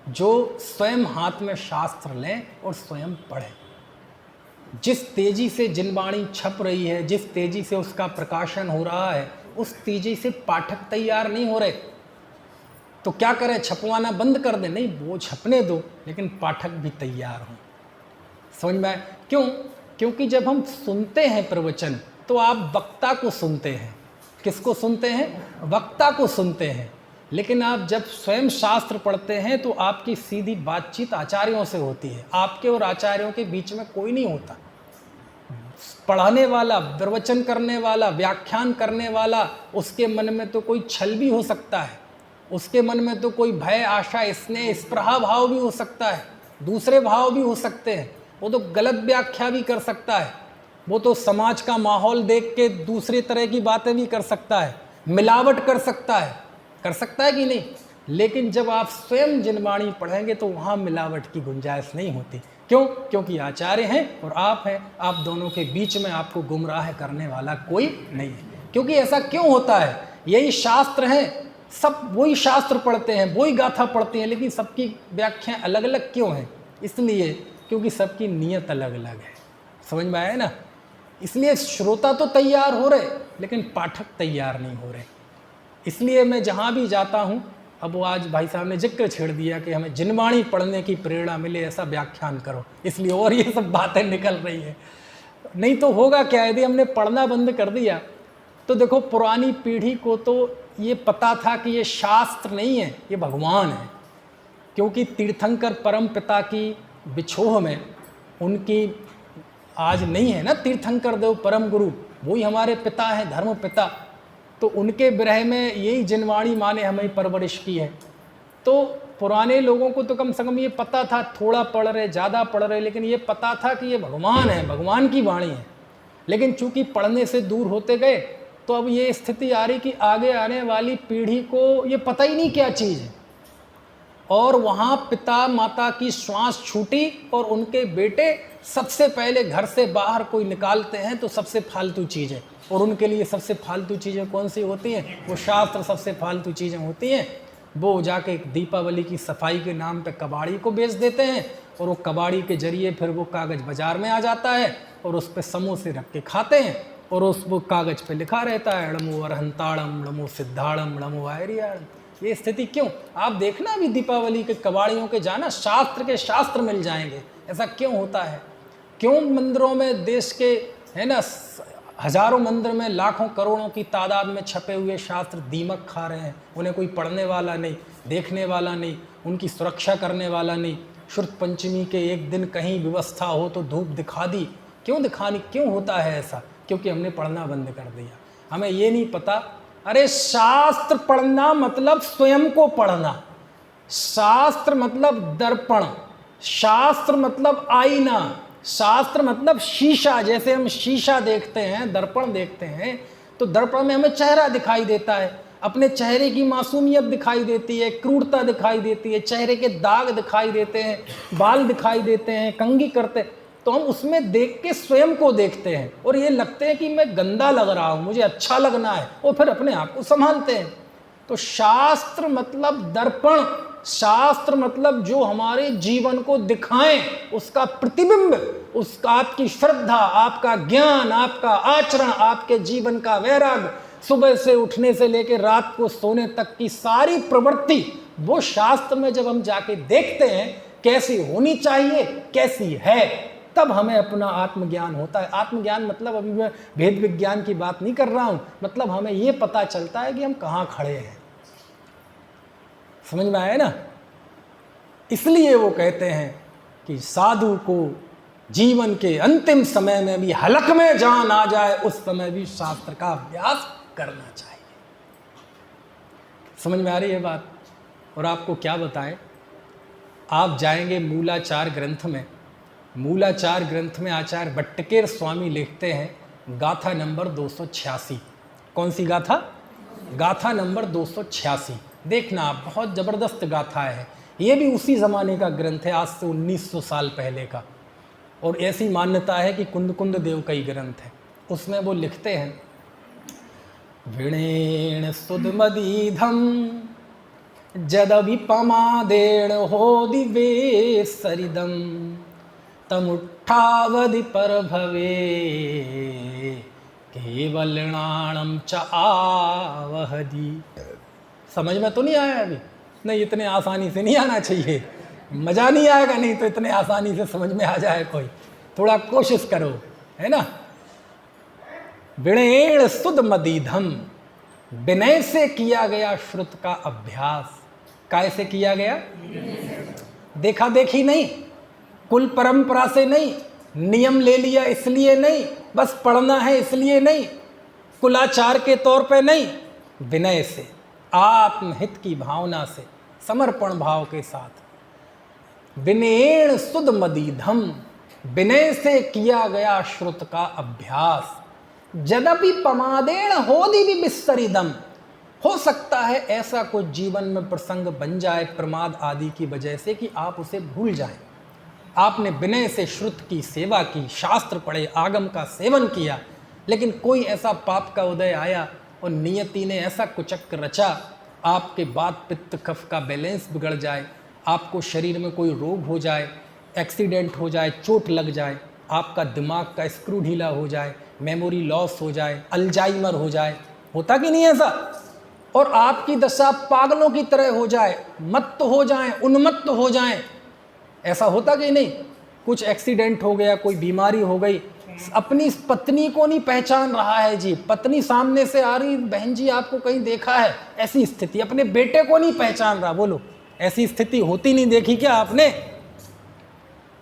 जो स्वयं हाथ में शास्त्र लें और स्वयं पढ़ें। जिस तेज़ी से जिनवाणी छप रही है, जिस तेज़ी से उसका प्रकाशन हो रहा है, उस तेज़ी से पाठक तैयार नहीं हो रहे। तो क्या करें? छपवाना बंद कर दें? नहीं, वो छपने दो, लेकिन पाठक भी तैयार हों। समझ में? क्यों? क्योंकि जब हम सुनते हैं प्रवचन तो आप वक्ता को सुनते हैं। किसको सुनते हैं? वक्ता को सुनते हैं। लेकिन आप जब स्वयं शास्त्र पढ़ते हैं तो आपकी सीधी बातचीत आचार्यों से होती है। आपके और आचार्यों के बीच में कोई नहीं होता। पढ़ाने वाला, प्रवचन करने वाला, व्याख्यान करने वाला, उसके मन में तो कोई छल भी हो सकता है, उसके मन में तो कोई भय, आशा, स्नेह, स्पृहा भाव भी हो सकता है, दूसरे भाव भी हो सकते हैं। वो तो गलत व्याख्या भी कर सकता है, वो तो समाज का माहौल देख के दूसरी तरह की बातें भी कर सकता है, मिलावट कर सकता है कि नहीं? लेकिन जब आप स्वयं जिनवाणी पढ़ेंगे तो वहाँ मिलावट की गुंजाइश नहीं होती। क्यों? क्योंकि आचार्य हैं और आप हैं, आप दोनों के बीच में आपको गुमराह करने वाला कोई नहीं है। क्योंकि ऐसा क्यों होता है? यही शास्त्र हैं, सब वही शास्त्र पढ़ते हैं, वही गाथा पढ़ते हैं, लेकिन सबकी व्याख्या अलग अलग क्यों है? इसलिए क्योंकि सबकी नीयत अलग अलग है। समझ में आया ना? इसलिए श्रोता तो तैयार हो रहे लेकिन पाठक तैयार नहीं हो रहे। इसलिए मैं जहाँ भी जाता हूँ, अब वो आज भाई साहब ने जिक्र छेड़ दिया कि हमें जिनवाणी पढ़ने की प्रेरणा मिले, ऐसा व्याख्यान करो, इसलिए और ये सब बातें निकल रही है। नहीं तो होगा क्या, यदि हमने पढ़ना बंद कर दिया तो देखो पुरानी पीढ़ी को तो ये पता था कि ये शास्त्र नहीं है, ये भगवान है। क्योंकि तीर्थंकर परम पिता की बिछोह में उनकी आज नहीं है ना, तीर्थंकर देव परम गुरु, वही हमारे पिता हैं, धर्म पिता। तो उनके विरह में यही जिनवाणी माँ ने हमें परवरिश की है। तो पुराने लोगों को तो कम से कम ये पता था, थोड़ा पढ़ रहे ज़्यादा पढ़ रहे, लेकिन ये पता था कि ये भगवान है, भगवान की वाणी है। लेकिन चूंकि पढ़ने से दूर होते गए तो अब ये स्थिति आ रही कि आगे आने वाली पीढ़ी को ये पता ही नहीं क्या चीज़ है। और वहाँ पिता माता की श्वास छूटी और उनके बेटे सबसे पहले घर से बाहर कोई निकालते हैं तो सबसे फालतू चीज़ है। और उनके लिए सबसे फालतू चीज़ें कौन सी होती हैं? वो शास्त्र सबसे फालतू चीज़ें होती हैं। वो जाके दीपावली की सफाई के नाम पे कबाड़ी को बेच देते हैं और वो कबाड़ी के जरिए फिर वो कागज़ बाज़ार में आ जाता है और उस पर समोसे रख के खाते हैं और उस वो कागज़ पे लिखा रहता है णमो अरहंताड़म णमो सिद्धाड़म णमो आयरियाड़म। ये स्थिति क्यों? आप देखना अभी दीपावली के कबाड़ियों के जाना, शास्त्र के शास्त्र मिल जाएंगे। ऐसा क्यों होता है? क्यों मंदिरों में देश के है ना हजारों मंदिर में लाखों करोड़ों की तादाद में छपे हुए शास्त्र दीमक खा रहे हैं? उन्हें कोई पढ़ने वाला नहीं, देखने वाला नहीं, उनकी सुरक्षा करने वाला नहीं। शुद्ध पंचमी के एक दिन कहीं व्यवस्था हो तो धूप दिखा दी। क्यों दिखानी? क्यों होता है ऐसा? क्योंकि हमने पढ़ना बंद कर दिया। हमें ये नहीं पता, अरे शास्त्र पढ़ना मतलब स्वयं को पढ़ना, शास्त्र मतलब दर्पण, शास्त्र मतलब आईना, शास्त्र मतलब शीशा। जैसे हम शीशा देखते हैं, दर्पण देखते हैं, तो दर्पण में हमें चेहरा दिखाई देता है, अपने चेहरे की मासूमियत दिखाई देती है, क्रूरता दिखाई देती है, चेहरे के दाग दिखाई देते हैं, बाल दिखाई देते हैं, कंघी करते, तो हम उसमें देख के स्वयं को देखते हैं और ये लगते हैं कि मैं गंदा लग रहा हूँ, मुझे अच्छा लगना है, और फिर अपने आप को संभालते हैं। तो शास्त्र मतलब दर्पण, शास्त्र मतलब जो हमारे जीवन को दिखाएं, उसका प्रतिबिंब, उसका आपकी श्रद्धा, आपका ज्ञान, आपका आचरण, आपके जीवन का वैराग्य, सुबह से उठने से लेकर रात को सोने तक की सारी प्रवृत्ति, वो शास्त्र में जब हम जाके देखते हैं कैसी होनी चाहिए, कैसी है, तब हमें अपना आत्मज्ञान होता है। आत्मज्ञान मतलब अभी मैं भेद विज्ञान की बात नहीं कर रहा हूं, मतलब हमें ये पता चलता है कि हम कहाँ खड़े हैं। समझ में आया ना? इसलिए वो कहते हैं कि साधु को जीवन के अंतिम समय में भी हलक में जान आ जाए, उस समय भी शास्त्र का अभ्यास करना चाहिए। समझ में आ रही है बात? और आपको क्या बताएं, आप जाएंगे मूलाचार ग्रंथ में, मूलाचार ग्रंथ में आचार्य भट्टकेर स्वामी लिखते हैं गाथा नंबर 286। कौन सी गाथा? गाथा नंबर 286। देखना आप, बहुत ज़बरदस्त गाथा है। ये भी उसी ज़माने का ग्रंथ है, आज से 1900 साल पहले का। और ऐसी मान्यता है कि कुंद देव का ही ग्रंथ है। उसमें वो लिखते हैं विणेण सुदमदीधम जदभिपमादेण होदिवे सरिदम तमुट्ठावधि पर भवे केवलणाणम च आवहदी। समझ में तो नहीं आया अभी? नहीं, इतने आसानी से नहीं आना चाहिए, मज़ा नहीं आएगा। नहीं तो इतने आसानी से समझ में आ जाए कोई, थोड़ा कोशिश करो, है ना। विणेण सुद मदीधम, विनय से किया गया श्रुत का अभ्यास। कैसे किया गया? देखा देखी नहीं, कुल परंपरा से नहीं, नियम ले लिया इसलिए नहीं, बस पढ़ना है इसलिए नहीं, कुलाचार के तौर पे नहीं, विनय से, आत्महित की भावना से, समर्पण भाव के साथ। विनयेण सुद मदीधम, विनय से किया गया श्रुत का अभ्यास। जदपि पमादेण होदि भी बिस्तरिदम, हो सकता है ऐसा कोई जीवन में प्रसंग बन जाए प्रमाद आदि की वजह से कि आप उसे भूल जाएं। आपने विनय से श्रुत की सेवा की, शास्त्र पढ़े, आगम का सेवन किया, लेकिन कोई ऐसा पाप का उदय आया और नियति ने ऐसा कुचक्र रचा, आपके वात पित्त कफ का बैलेंस बिगड़ जाए, आपको शरीर में कोई रोग हो जाए, एक्सीडेंट हो जाए, चोट लग जाए, आपका दिमाग का स्क्रू ढीला हो जाए, मेमोरी लॉस हो जाए, अल्जाइमर हो जाए, होता कि नहीं ऐसा? और आपकी दशा पागलों की तरह हो जाए, मत्त हो जाएं, उन्मत्त हो जाएं, ऐसा होता कि नहीं? कुछ एक्सीडेंट हो गया, कोई बीमारी हो गई, अपनी पत्नी को नहीं पहचान रहा है जी, पत्नी सामने से आ रही, बहन जी आपको कहीं देखा है, ऐसी स्थिति, अपने बेटे को नहीं पहचान रहा, बोलो ऐसी स्थिति होती नहीं देखी क्या आपने?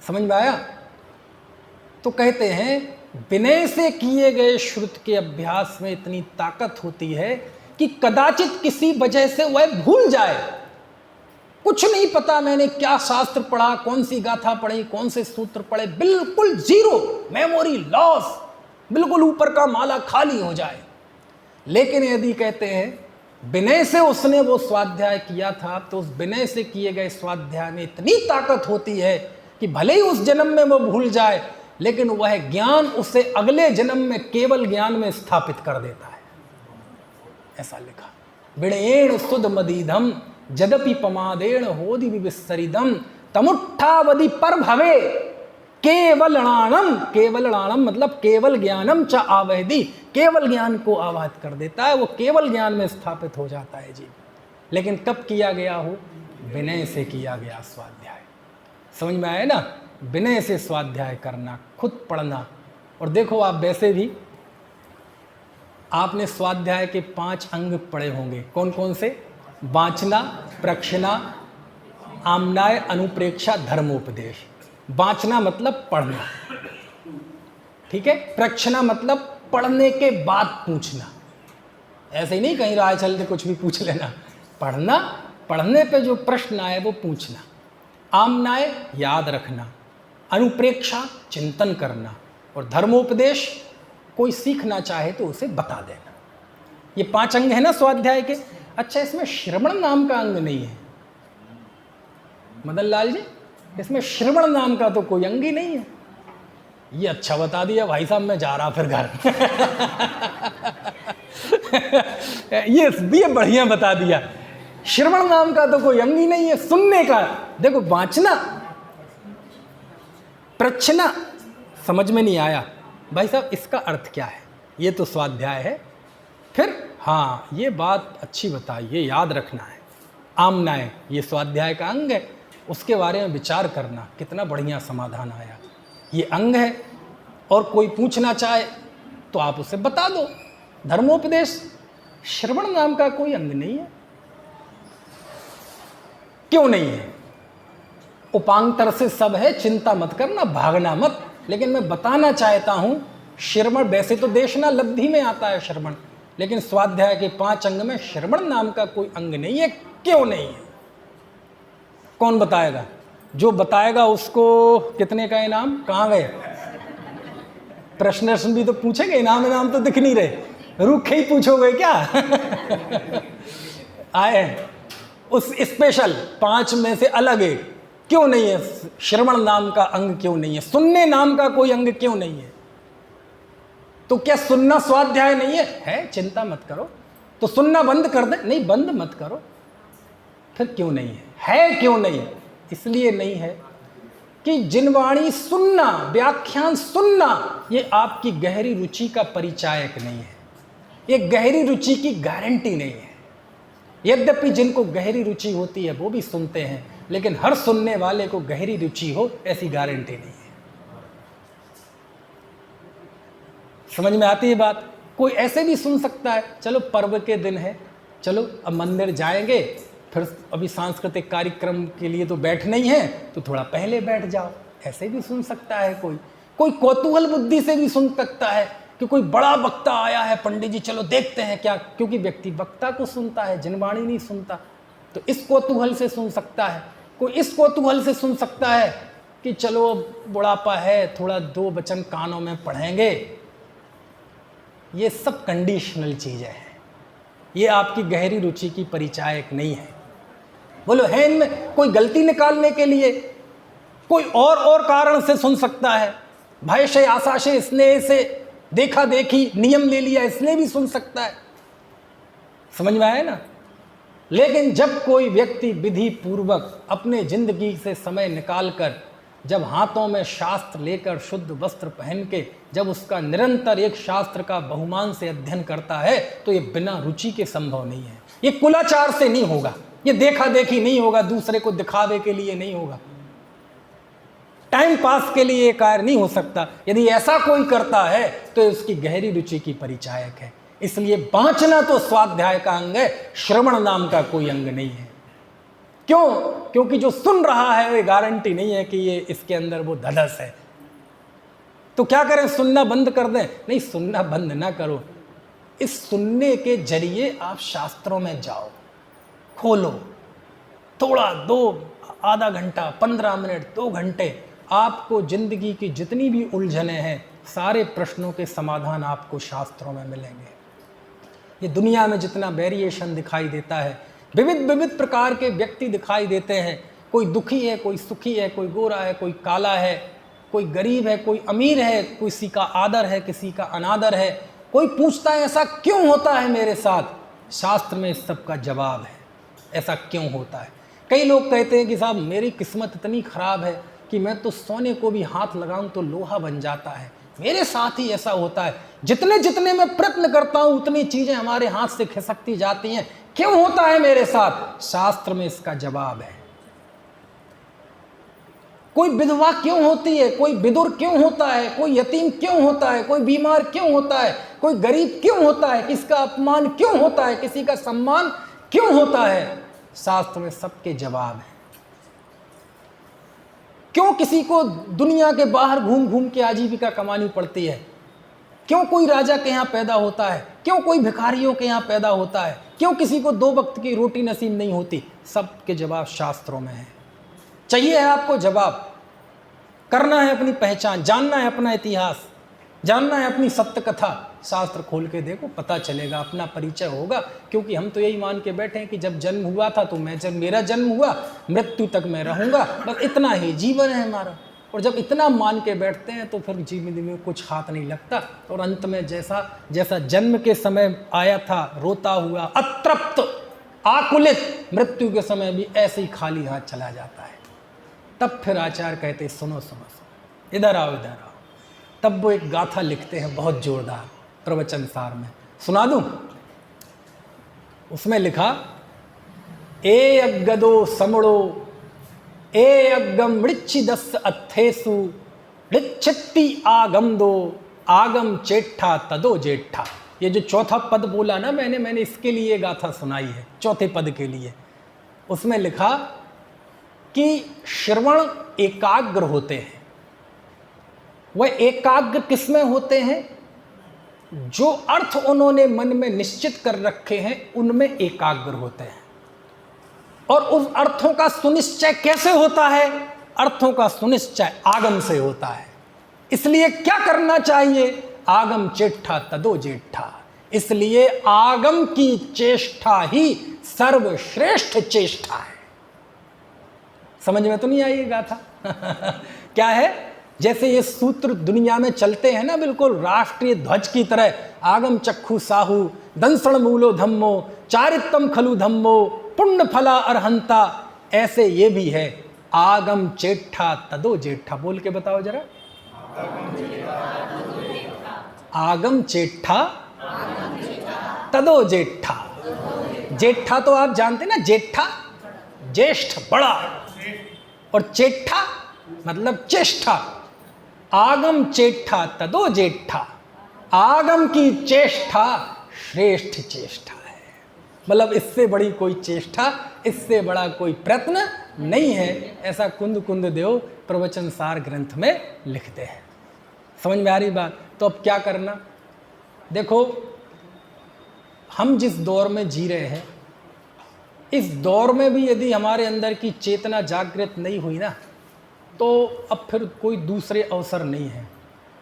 समझ में आया? तो कहते हैं विनय से किए गए श्रुत के अभ्यास में इतनी ताकत होती है कि कदाचित किसी वजह से वह भूल जाए, कुछ नहीं पता मैंने क्या शास्त्र पढ़ा, कौन सी गाथा पढ़ी, कौन से सूत्र पढ़े, बिल्कुल जीरो, मेमोरी लॉस, बिल्कुल ऊपर का माला खाली हो जाए। लेकिन यदि कहते हैं विनय से उसने वो स्वाध्याय किया था, तो उस विनय से किए गए स्वाध्याय में इतनी ताकत होती है कि भले ही उस जन्म में वो भूल जाए, लेकिन वह ज्ञान उसे अगले जन्म में केवल ज्ञान में स्थापित कर देता है। ऐसा लिखा, विणयेण सुध मदीधम जदपि पमादेण होदि विविस्तरिदम तमुट्ठावधि पर भवे केवलणानम, केवलणानम मतलब केवल ज्ञानम च आवहदि, केवल ज्ञान को आवाहित कर देता है, वो केवल ज्ञान में स्थापित हो जाता है जी। लेकिन कब किया गया हो? विनय से किया गया स्वाध्याय। समझ में आया ना? विनय से स्वाध्याय करना, खुद पढ़ना। और देखो आप वैसे भी आपने स्वाध्याय के 5 अंग पढ़े होंगे, कौन कौन से? वाचना, प्रक्षना, आमनाय, अनुप्रेक्षा, धर्मोपदेश। वाचना मतलब पढ़ना, ठीक है? प्रक्षना मतलब पढ़ने के बाद पूछना, ऐसे ही नहीं कहीं राह चलते कुछ भी पूछ लेना, पढ़ना, पढ़ने पे जो प्रश्न आए वो पूछना। आमनाय याद रखना, अनुप्रेक्षा चिंतन करना, और धर्मोपदेश कोई सीखना चाहे तो उसे बता देना। ये 5 अंग है ना स्वाध्याय के। अच्छा, इसमें श्रवण नाम का अंग नहीं है मदन लाल जी, इसमें श्रवण नाम का तो कोई अंग ही नहीं है। ये अच्छा बता दिया भाई साहब, मैं जा रहा फिर घर। ये बढ़िया बता दिया, श्रवण नाम का तो कोई अंग ही नहीं है, सुनने का। देखो वाचना, प्रच्छना समझ में नहीं आया भाई साहब, इसका अर्थ क्या है? ये तो स्वाध्याय है। फिर हाँ, ये बात अच्छी बताई, ये याद रखना है। आमनाय ये स्वाध्याय का अंग है, उसके बारे में विचार करना, कितना बढ़िया समाधान आया। ये अंग है, और कोई पूछना चाहे तो आप उसे बता दो। धर्मोपदेश श्रवण नाम का कोई अंग नहीं है। क्यों नहीं है? उपांतर से सब है, चिंता मत करना, भागना मत। लेकिन मैं बताना चाहता हूं, श्रवण वैसे तो देशना लब्धि में आता है श्रवण, लेकिन स्वाध्याय के 5 अंग में श्रवण नाम का कोई अंग नहीं है। क्यों नहीं है? कौन बताएगा? जो बताएगा उसको कितने का इनाम? कहाँ गए प्रश्न भी तो पूछेंगे, इनाम तो दिख नहीं रहे, रूखे ही पूछोगे क्या? आए उस स्पेशल 5 में से अलग एक। क्यों नहीं है? श्रवण नाम का अंग क्यों नहीं है? सुनने नाम का कोई अंग क्यों नहीं है? तो क्या सुनना स्वाध्याय नहीं है? है, चिंता मत करो। तो सुनना बंद कर दे? नहीं, बंद मत करो। फिर क्यों नहीं है? है क्यों नहीं? इसलिए नहीं है कि जिनवाणी सुनना, व्याख्यान सुनना, ये आपकी गहरी रुचि का परिचायक नहीं है, ये गहरी रुचि की गारंटी नहीं है। यद्यपि जिनको गहरी रुचि होती है वो भी सुनते हैं, लेकिन हर सुनने वाले को गहरी रुचि हो ऐसी गारंटी नहीं है। समझ में आती है बात? कोई ऐसे भी सुन सकता है, चलो पर्व के दिन है, चलो अब मंदिर जाएंगे, फिर अभी सांस्कृतिक कार्यक्रम के लिए तो बैठना ही है, तो थोड़ा पहले बैठ जाओ, ऐसे भी सुन सकता है। कोई कौतूहल बुद्धि से भी सुन सकता है कि कोई बड़ा वक्ता आया है, पंडित जी चलो देखते हैं क्या, क्योंकि व्यक्ति वक्ता को सुनता है, जिनवाणी नहीं सुनता, तो इस कौतूहल से सुन सकता है। कोई इस कौतूहल से सुन सकता है कि चलो बुढ़ापा है, थोड़ा 2 वचन कानों में पढ़ेंगे। ये सब कंडीशनल चीज़ें हैं। ये आपकी गहरी रुचि की परिचायक नहीं है। बोलो है इनमें कोई गलती निकालने के लिए, कोई और कारण से सुन सकता है, भय से, आशा से, स्नेह से, देखा देखी, नियम ले लिया इसलिए भी सुन सकता है। समझ में आया ना? लेकिन जब कोई व्यक्ति विधि पूर्वक अपने जिंदगी से समय निकालकर जब हाथों में शास्त्र लेकर शुद्ध वस्त्र पहन के जब उसका निरंतर एक शास्त्र का बहुमान से अध्ययन करता है, तो ये बिना रुचि के संभव नहीं है। ये कुलाचार से नहीं होगा, ये देखा देखी नहीं होगा, दूसरे को दिखावे के लिए नहीं होगा, टाइम पास के लिए ये कार्य नहीं हो सकता। यदि ऐसा कोई करता है तो उसकी गहरी रुचि की परिचायक है। इसलिए बाँचना तो स्वाध्याय का अंग है, श्रवण नाम का कोई अंग नहीं है। क्यों? क्योंकि जो सुन रहा है वो गारंटी नहीं है कि ये इसके अंदर वो धधस है। तो क्या करें, सुनना बंद कर दें? नहीं, सुनना बंद ना करो। इस सुनने के जरिए आप शास्त्रों में जाओ, खोलो, थोड़ा आधा घंटा, 15 मिनट, 2 घंटे, आपको जिंदगी की जितनी भी उलझने हैं सारे प्रश्नों के समाधान आपको शास्त्रों में मिलेंगे। ये दुनिया में जितना वेरिएशन दिखाई देता है, विविध प्रकार के व्यक्ति दिखाई देते हैं, कोई दुखी है, कोई सुखी है, कोई गोरा है, कोई काला है, कोई गरीब है, कोई अमीर है, किसी का आदर है, किसी का अनादर है। कोई पूछता है ऐसा क्यों होता है मेरे साथ? शास्त्र में इस सब का जवाब है, ऐसा क्यों होता है। कई लोग कहते हैं कि साहब मेरी किस्मत इतनी ख़राब है कि मैं तो सोने को भी हाथ लगाऊं तो लोहा बन जाता है, मेरे साथ ही ऐसा होता है। जितने मैं प्रयत्न करता हूं उतनी चीज़ें हमारे हाथ से खिसकती जाती हैं, क्यों होता है मेरे साथ? शास्त्र में इसका जवाब है। कोई विधवा क्यों होती है, कोई विदुर क्यों होता है, कोई यतीम क्यों होता है, कोई बीमार क्यों होता है, कोई गरीब क्यों होता है, किसका अपमान क्यों होता है, किसी का सम्मान क्यों होता है? शास्त्र में सबके जवाब है। क्यों किसी को दुनिया के बाहर घूम घूम के आजीविका कमानी पड़ती है? क्यों कोई राजा के यहाँ पैदा होता है? क्यों कोई भिखारियों के यहाँ पैदा होता है? क्यों किसी को 2 वक्त की रोटी नसीब नहीं होती? सबके जवाब शास्त्रों में है। चाहिए है आपको जवाब, करना है अपनी पहचान, जानना है अपना इतिहास, जानना है अपनी सत्य कथा। शास्त्र खोल के देखो, पता चलेगा, अपना परिचय होगा। क्योंकि हम तो यही मान के बैठे हैं कि जब जन्म हुआ था तो जब मेरा जन्म हुआ मृत्यु तक मैं रहूँगा, बस इतना ही जीवन है हमारा। और जब इतना मान के बैठते हैं तो फिर जीवन में कुछ हाथ नहीं लगता। और अंत में जैसा जन्म के समय आया था रोता हुआ, अतृप्त, आकुलित, मृत्यु के समय भी ऐसे ही खाली हाथ चला जाता है। तब फिर आचार्य कहते सुनो सुनो सुनो, इधर आओ इधर आओ। तब वो एक गाथा लिखते हैं बहुत जोरदार प्रवचन सार में, सुना दूं? उसमें लिखा, ए अगदो समड़ो ए अगम मृच्छिदस अथेसु ऋच्छित्ति आगम दो आगम चेट्ठा तदो जेठा। ये जो चौथा पद बोला ना मैंने इसके लिए गाथा सुनाई है, चौथे पद के लिए। उसमें लिखा कि श्रवण एकाग्र होते हैं। वह एकाग्र किसमें होते हैं? जो अर्थ उन्होंने मन में निश्चित कर रखे हैं उनमें एकाग्र होते हैं। और उस अर्थों का सुनिश्चय कैसे होता है? अर्थों का सुनिश्चय आगम से होता है। इसलिए क्या करना चाहिए? आगम चेष्टा तदो जेठा। इसलिए आगम की चेष्टा ही सर्वश्रेष्ठ चेष्टा है। समझ में तो नहीं आई ये गाथा? क्या है? जैसे ये सूत्र दुनिया में चलते हैं ना, बिल्कुल राष्ट्रीय ध्वज की तरह, आगम चक्षु साहू दंसण मूलो धम्मो चारितम खलु धम्मो पुण्य फला अर्हंता, ऐसे ये भी है आगम चेठा तदो जेठा। बोल के बताओ जरा, आगम चेठा तदो जेठा। जेठा तो आप जानते ना, जेठा ज्येष्ठ बड़ा, और चेठा मतलब चेष्टा। आगम चेष्टा तदो जेठा, आगम की चेष्टा श्रेष्ठ चेष्टा है। मतलब इससे बड़ी कोई चेष्टा, इससे बड़ा कोई प्रयत्न नहीं है। ऐसा कुंद देव प्रवचन सार ग्रंथ में लिखते हैं। समझ में आ रही बात? तो अब क्या करना? देखो, हम जिस दौर में जी रहे हैं, इस दौर में भी यदि हमारे अंदर की चेतना जागृत नहीं हुई ना, तो अब फिर कोई दूसरे अवसर नहीं है।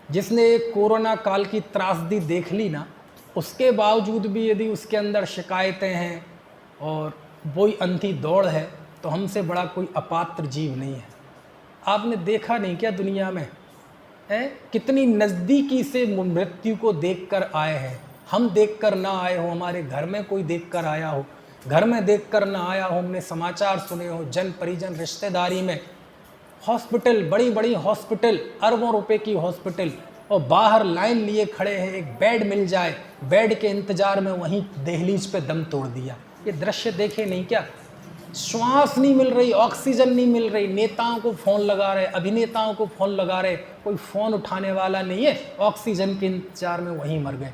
जिसने कोरोना काल की त्रासदी देख ली ना, उसके बावजूद भी यदि उसके अंदर शिकायतें हैं और वही अंधी दौड़ है, तो हमसे बड़ा कोई अपात्र जीव नहीं है। आपने देखा नहीं क्या दुनिया में है कितनी नज़दीकी से मृत्यु को देखकर आए हैं। हम देखकर ना आए हो, हमारे घर में कोई देखकर आया हो, घर में देखकर ना आया हो, हमने समाचार सुने हो, जन परिजन रिश्तेदारी में, हॉस्पिटल, बड़ी बड़ी हॉस्पिटल, अरबों रुपए की हॉस्पिटल, और बाहर लाइन लिए खड़े हैं, एक बेड मिल जाए, बेड के इंतज़ार में वहीं दहलीज पे दम तोड़ दिया। ये दृश्य देखे नहीं क्या? श्वास नहीं मिल रही, ऑक्सीजन नहीं मिल रही, नेताओं को फ़ोन लगा रहे, अभिनेताओं को फ़ोन लगा रहे, कोई फ़ोन उठाने वाला नहीं है, ऑक्सीजन के इंतजार में वहीं मर गए।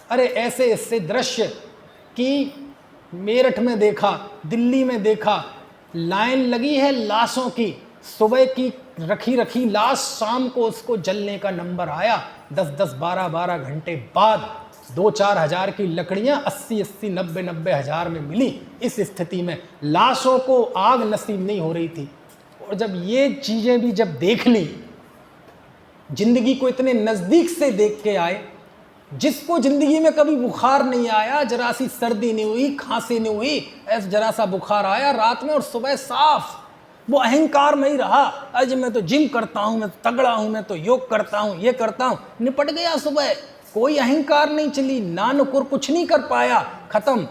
अरे ऐसे ऐसे दृश्य कि मेरठ में देखा, दिल्ली में देखा, लाइन लगी है लाशों की, सुबह की रखी लाश, शाम को उसको जलने का नंबर आया, 10-10, 12-12 घंटे बाद 2-4 हज़ार की लकड़ियाँ 80-80, 90-90 हज़ार में मिली। इस स्थिति में लाशों को आग नसीब नहीं हो रही थी। और जब ये चीज़ें भी जब देख ली, जिंदगी को इतने नज़दीक से देख के आए, जिसको ज़िंदगी में कभी बुखार नहीं आया, जरा सी सर्दी नहीं हुई, खांसी नहीं हुई, ऐसा जरा सा बुखार आया रात में और सुबह साफ, वो अहंकार में ही रहा, आज मैं तो जिम करता हूँ, मैं तो तगड़ा हूँ, मैं तो योग करता हूँ, ये करता हूँ, निपट गया सुबह, कोई अहंकार नहीं चली, ना नुकुर, कुछ नहीं कर पाया, ख़त्म।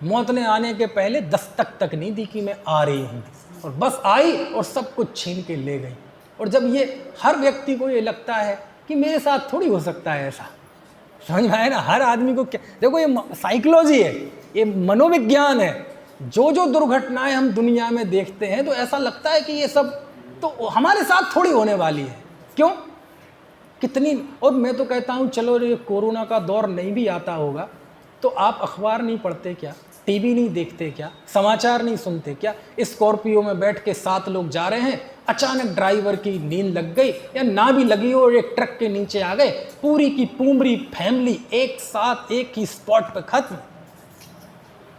मौत ने आने के पहले दस्तक तक नहीं दी कि मैं आ रही हूँ, और बस आई और सब कुछ छीन के ले गई। और जब ये हर व्यक्ति को ये लगता है कि मेरे साथ थोड़ी हो सकता है ऐसा, समझ में आया ना? हर आदमी को क्या, देखो ये साइकोलॉजी है, ये मनोविज्ञान है। जो जो दुर्घटनाएं हम दुनिया में देखते हैं तो ऐसा लगता है कि ये सब तो हमारे साथ थोड़ी होने वाली है। क्यों? कितनी, और मैं तो कहता हूँ चलो ये कोरोना का दौर नहीं भी आता होगा तो आप अखबार नहीं पढ़ते क्या, टीवी नहीं देखते क्या, समाचार नहीं सुनते क्या? स्कॉर्पियो में बैठ के 7 लोग जा रहे हैं, अचानक ड्राइवर की नींद लग गई या ना भी लगी हो और एक ट्रक के नीचे आ गए, पूरी की पूरी फैमिली एक साथ एक ही स्पॉट पे खत्म।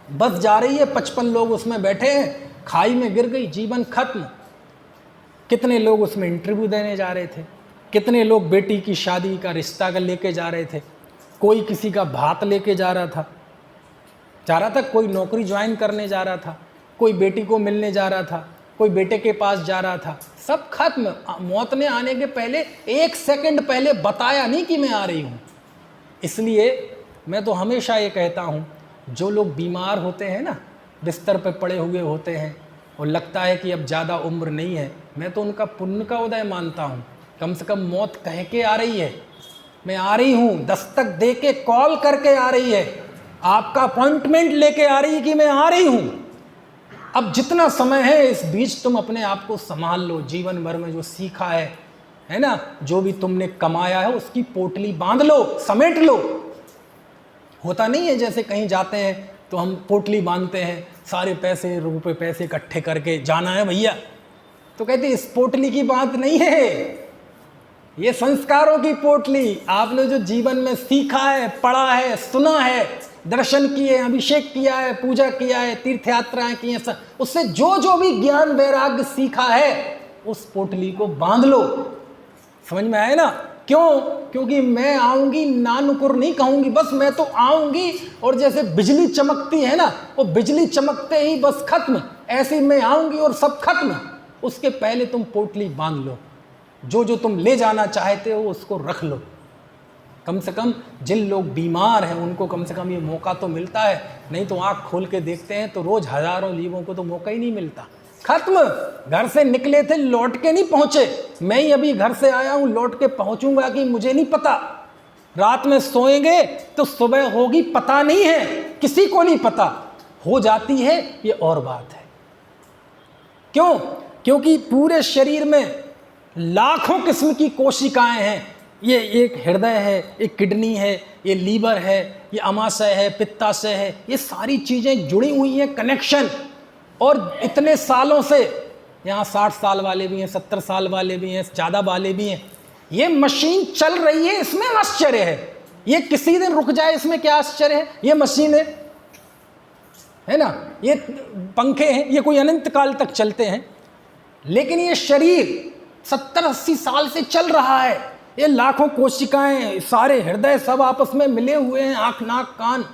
बस जा रही है, 55 लोग उसमें बैठे हैं, खाई में गिर गई, जीवन खत्म। कितने लोग उसमें इंटरव्यू देने जा रहे थे, कितने लोग बेटी की शादी का रिश्ता का लेके जा रहे थे, कोई किसी का भात लेके जा रहा था, कोई नौकरी ज्वाइन करने जा रहा था, कोई बेटी को मिलने जा रहा था, कोई बेटे के पास जा रहा था, सब खत्म। मौत ने आने के पहले 1 सेकंड पहले बताया नहीं कि मैं आ रही हूँ। इसलिए मैं तो हमेशा ये कहता हूँ, जो लोग बीमार होते हैं ना, बिस्तर पे पड़े हुए होते हैं और लगता है कि अब ज़्यादा उम्र नहीं है, मैं तो उनका पुण्य का उदय मानता हूँ। कम से कम मौत कह के आ रही है, मैं आ रही हूँ, दस्तक दे के कॉल करके आ रही है, आपका अपॉइंटमेंट लेके आ रही है कि मैं आ रही हूँ। अब जितना समय है इस बीच तुम अपने आप को संभाल लो, जीवन भर में जो सीखा है ना, जो भी तुमने कमाया है उसकी पोटली बांध लो, समेट लो। होता नहीं है जैसे कहीं जाते हैं तो हम पोटली बांधते हैं, सारे पैसे रुपए पैसे इकट्ठे करके जाना है भैया, तो कहते इस पोटली की बात नहीं है, ये संस्कारों की पोटली। आपने जो जीवन में सीखा है, पढ़ा है, सुना है, दर्शन किए, अभिषेक किया है, पूजा किया है, तीर्थ यात्राएं की हैं, उससे जो जो भी ज्ञान वैराग्य सीखा है उस पोटली को बांध लो। समझ में आया ना? क्यों? क्योंकि मैं आऊंगी, ना नुकुर नहीं कहूंगी, बस मैं तो आऊंगी और जैसे बिजली चमकती है ना, वो बिजली चमकते ही बस खत्म, ऐसे मैं आऊंगी और सब खत्म। उसके पहले तुम पोटली बांध लो, जो जो तुम ले जाना चाहते हो उसको रख लो। कम से कम जिन लोग बीमार हैं उनको कम से कम ये मौका तो मिलता है, नहीं तो आँख खोल के देखते हैं तो रोज़ हज़ारों जीवों को तो मौका ही नहीं मिलता। खत्म, घर से निकले थे लौट के नहीं पहुँचे, मैं ही अभी घर से आया हूँ, लौट के पहुँचूंगा कि मुझे नहीं पता। रात में सोएंगे तो सुबह होगी पता नहीं है, किसी को नहीं पता, हो जाती है ये और बात है। क्यों? क्योंकि पूरे शरीर में लाखों किस्म की कोशिकाएं हैं, ये एक हृदय है, एक किडनी है, ये लीवर है, ये अमाशय है, पित्ताशय है, ये सारी चीज़ें जुड़ी हुई हैं, कनेक्शन। और इतने सालों से, यहाँ 60 साल वाले भी हैं, 70 साल वाले भी हैं, ज़्यादा वाले भी हैं, ये मशीन चल रही है, इसमें आश्चर्य है। ये किसी दिन रुक जाए इसमें क्या आश्चर्य है? ये मशीन है ना, ये पंखे हैं, ये कोई अनंत काल तक चलते हैं। लेकिन ये शरीर 70-80 साल से चल रहा है, ये लाखों कोशिकाएं, सारे हृदय सब आपस में मिले हुए हैं, आँख नाक कान,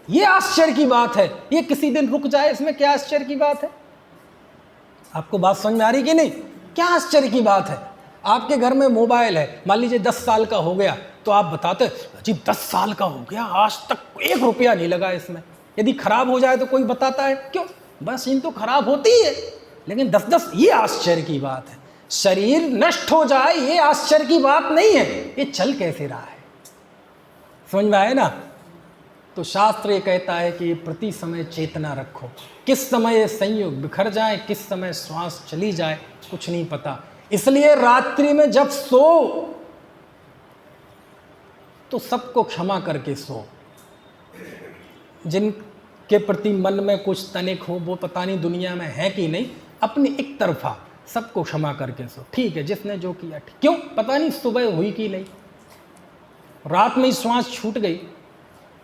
ये आश्चर्य की बात है। ये किसी दिन रुक जाए, इसमें क्या आश्चर्य की बात है? आपको बात समझ में आ रही कि नहीं? क्या आश्चर्य की बात है? आपके घर में मोबाइल है, मान लीजिए 10 साल का हो गया, तो आप बताते जी 10 साल का हो गया, आज तक 1 रुपया नहीं लगा इसमें। यदि खराब हो जाए तो कोई बताता है? क्यों, बस इन तो खराब होती ही है। लेकिन 10-10, ये आश्चर्य की बात है। शरीर नष्ट हो जाए ये आश्चर्य की बात नहीं है, ये चल कैसे रहा है। समझ में आए ना? तो शास्त्र ये कहता है कि प्रति समय चेतना रखो, किस समय ये संयोग बिखर जाए, किस समय श्वास चली जाए, कुछ नहीं पता। इसलिए रात्रि में जब सो तो सबको क्षमा करके सो। जिनके प्रति मन में कुछ तनिक हो, वो पता नहीं दुनिया में है कि नहीं, अपनी एक तरफा सबको क्षमा करके सो। ठीक है, जिसने जो किया ठीक। क्यों, पता नहीं सुबह हुई कि नहीं, रात में ही श्वास छूट गई,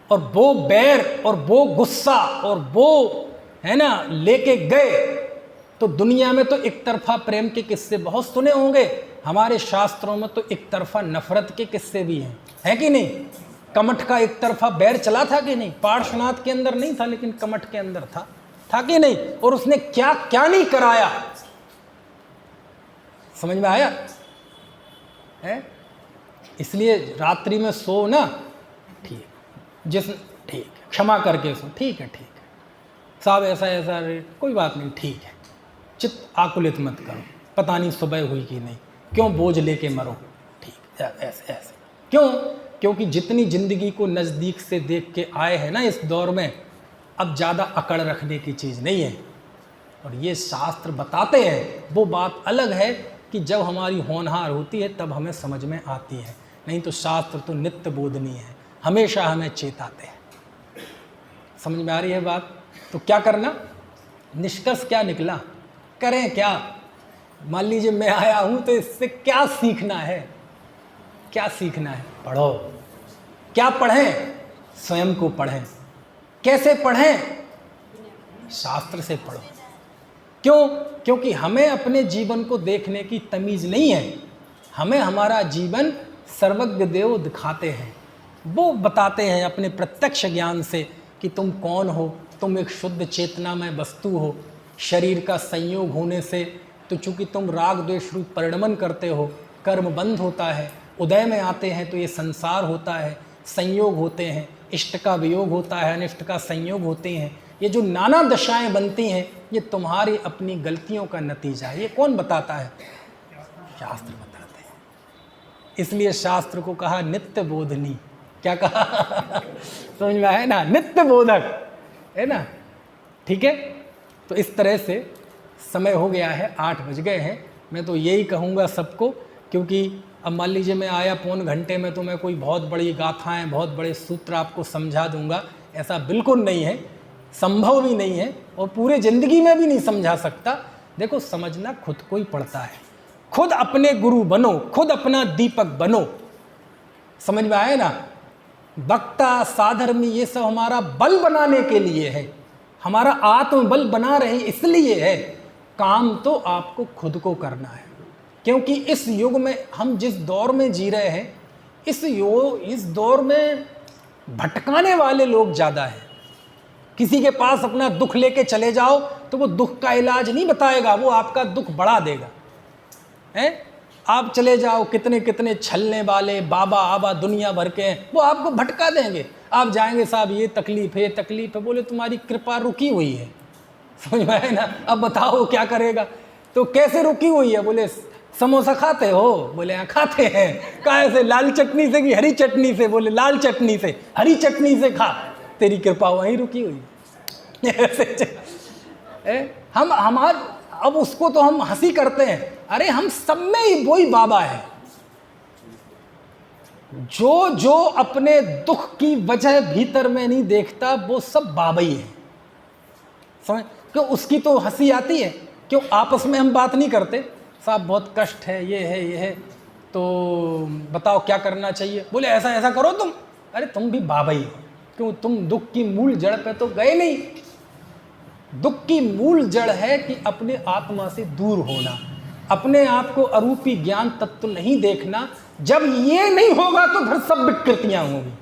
और वो बैर और वो गुस्सा और वो है ना लेके गए। तो दुनिया में तो एक तरफा प्रेम के किस्से बहुत सुने होंगे, हमारे शास्त्रों में तो एक तरफा नफरत के किस्से भी हैं, है कि नहीं? कमठ का एक तरफा बैर चला था कि नहीं? पार्श्वनाथ के अंदर नहीं था, लेकिन कमठ के अंदर था कि नहीं? और उसने क्या क्या नहीं कराया। समझ में आया है? इसलिए रात्रि में सो ना, ठीक, जिस ठीक है, क्षमा करके सो, ठीक है साहब, ऐसा ऐसा कोई बात नहीं, ठीक है, चित्त आकुलित मत करो, पता नहीं सुबह हुई कि नहीं, क्यों बोझ लेके मरो, ठीक ऐसे ऐसे। क्यों? क्योंकि जितनी जिंदगी को नज़दीक से देख के आए हैं ना इस दौर में, अब ज़्यादा अकड़ रखने की चीज़ नहीं है। और ये शास्त्र बताते हैं, वो बात अलग है कि जब हमारी होनहार होती है तब हमें समझ में आती है, नहीं तो शास्त्र तो नित्य बोधनीय है, हमेशा हमें चेताते हैं। समझ में आ रही है बात? तो क्या करना, निष्कर्ष क्या निकला, करें क्या? मान लीजिए मैं आया हूं, तो इससे क्या सीखना है? क्या सीखना है? पढ़ो। क्या पढ़ें? स्वयं को पढ़ें। कैसे पढ़ें? शास्त्र से पढ़ो। क्यों? क्योंकि हमें अपने जीवन को देखने की तमीज़ नहीं है, हमें हमारा जीवन सर्वज्ञ देव दिखाते हैं। वो बताते हैं अपने प्रत्यक्ष ज्ञान से कि तुम कौन हो। तुम एक शुद्ध चेतना में वस्तु हो। शरीर का संयोग होने से तो चूँकि तुम राग द्वेष रूप परिणमन करते हो, कर्म बंध होता है, उदय में आते हैं तो ये संसार होता है, संयोग होते हैं, इष्ट का वियोग होता है, अनिष्ट का संयोग होते हैं। ये जो नाना दशाएं बनती हैं, ये तुम्हारी अपनी गलतियों का नतीजा है। ये कौन बताता है? शास्त्र बताते हैं। इसलिए शास्त्र को कहा नित्य बोधनी। क्या कहा? समझ में आया ना? नित्य बोधक है ना। ठीक है, तो इस तरह से समय हो गया है, 8 बज गए हैं। मैं तो यही कहूँगा सबको, क्योंकि अब मान लीजिए मैं आया पौन घंटे में, तो मैं कोई बहुत बड़ी गाथाएं, बहुत बड़े सूत्र आपको समझा दूंगा, ऐसा बिल्कुल नहीं है, संभव भी नहीं है, और पूरे ज़िंदगी में भी नहीं समझा सकता। देखो, समझना खुद को ही पड़ता है। खुद अपने गुरु बनो, खुद अपना दीपक बनो। समझ में आए ना? वक्ता, साधर्मी, ये सब हमारा बल बनाने के लिए है, हमारा आत्मबल बना रहे इसलिए है। काम तो आपको खुद को करना है, क्योंकि इस युग में हम जिस दौर में जी रहे हैं, इस दौर में भटकाने वाले लोग ज़्यादा हैं। किसी के पास अपना दुख लेके चले जाओ तो वो दुख का इलाज नहीं बताएगा, वो आपका दुख बढ़ा देगा। हैं? आप चले जाओ, कितने कितने छलने वाले बाबा आबा दुनिया भर के हैं, वो आपको भटका देंगे। आप जाएंगे, साहब ये तकलीफ है, ये तकलीफ है, बोले तुम्हारी कृपा रुकी हुई है। समझ में आए ना? अब बताओ क्या करेगा? तो कैसे रुकी हुई है? बोले समोसा खाते हो? बोले हाँ खाते हैं। कहाँ से? लाल चटनी से कि हरी चटनी से? बोले लाल चटनी से। हरी चटनी से खा, तेरी कृपा वहीं रुकी हुई है। अब उसको तो हम हंसी करते हैं, अरे हम सब में ही वही बाबा है। जो जो अपने दुख की वजह भीतर में नहीं देखता, वो सब बाबा ही है। समझ? क्यों उसकी तो हंसी आती है? क्यों आपस में हम बात नहीं करते? साहब बहुत कष्ट है, ये है, तो बताओ क्या करना चाहिए? बोले ऐसा ऐसा करो तुम। अरे तुम भी बाबा ही हो। क्यों? तुम दुख की मूल जड़ पे तो गए नहीं। दुख की मूल जड़ है कि अपने आत्मा से दूर होना, अपने आप को अरूपी ज्ञान तत्व नहीं देखना, जब ये नहीं होगा तो फिर सब विकृतियां होंगी।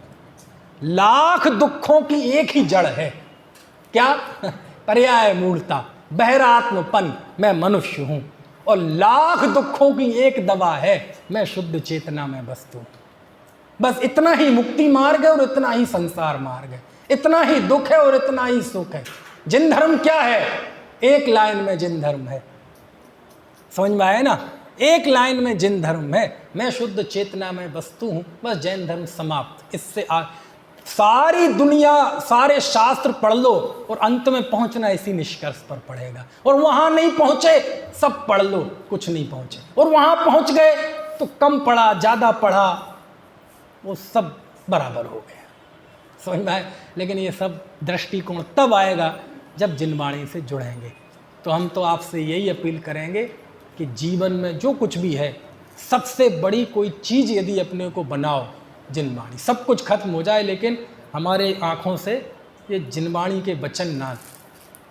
लाख दुखों की एक ही जड़ है, क्या? पर्याय मूलता, बहरात्मपन, मैं मनुष्य हूं। और लाख दुखों की एक दवा है, मैं शुद्ध चेतना में वस्तु हूं। बस इतना ही मुक्ति मार्ग है और इतना ही संसार मार्ग है, इतना ही दुख है और इतना ही सुख है। जिन धर्म क्या है? एक लाइन में जिन धर्म है। समझ में आया ना? एक लाइन में जिन धर्म है, मैं शुद्ध चेतना में वस्तु हूं। बस जैन धर्म समाप्त। इससे सारी दुनिया, सारे शास्त्र पढ़ लो और अंत में पहुंचना इसी निष्कर्ष पर पड़ेगा। और वहां नहीं पहुंचे, सब पढ़ लो, कुछ नहीं पहुंचे। और वहां पहुंच गए तो कम पढ़ा, ज्यादा पढ़ा, वो सब बराबर हो गया। समझ में आए? लेकिन ये सब दृष्टिकोण तब आएगा जब जिनवाणी से जुड़ेंगे। तो हम तो आपसे यही अपील करेंगे कि जीवन में जो कुछ भी है, सबसे बड़ी कोई चीज़ यदि अपने को बनाओ, जिनवाणी। सब कुछ खत्म हो जाए लेकिन हमारे आँखों से ये जिनवाणी के वचन ना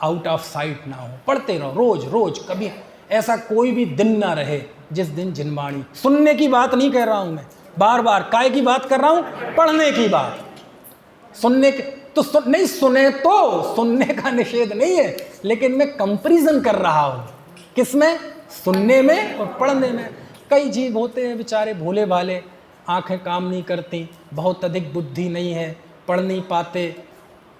आउट ऑफ साइट ना हो। पढ़ते रहो रोज रोज, कभी ऐसा कोई भी दिन ना रहे जिस दिन जिनवाणी। सुनने की बात नहीं कह रहा हूँ मैं, बार बार काय की बात कर रहा हूँ? पढ़ने की बात। सुनने के तो नहीं सुने तो सुनने का निषेध नहीं है, लेकिन मैं कंपैरिजन कर रहा हूँ। किसमें? सुनने में और पढ़ने में। कई जीव होते हैं बेचारे भोले भाले, आंखें काम नहीं करती, बहुत अधिक बुद्धि नहीं है, पढ़ नहीं पाते,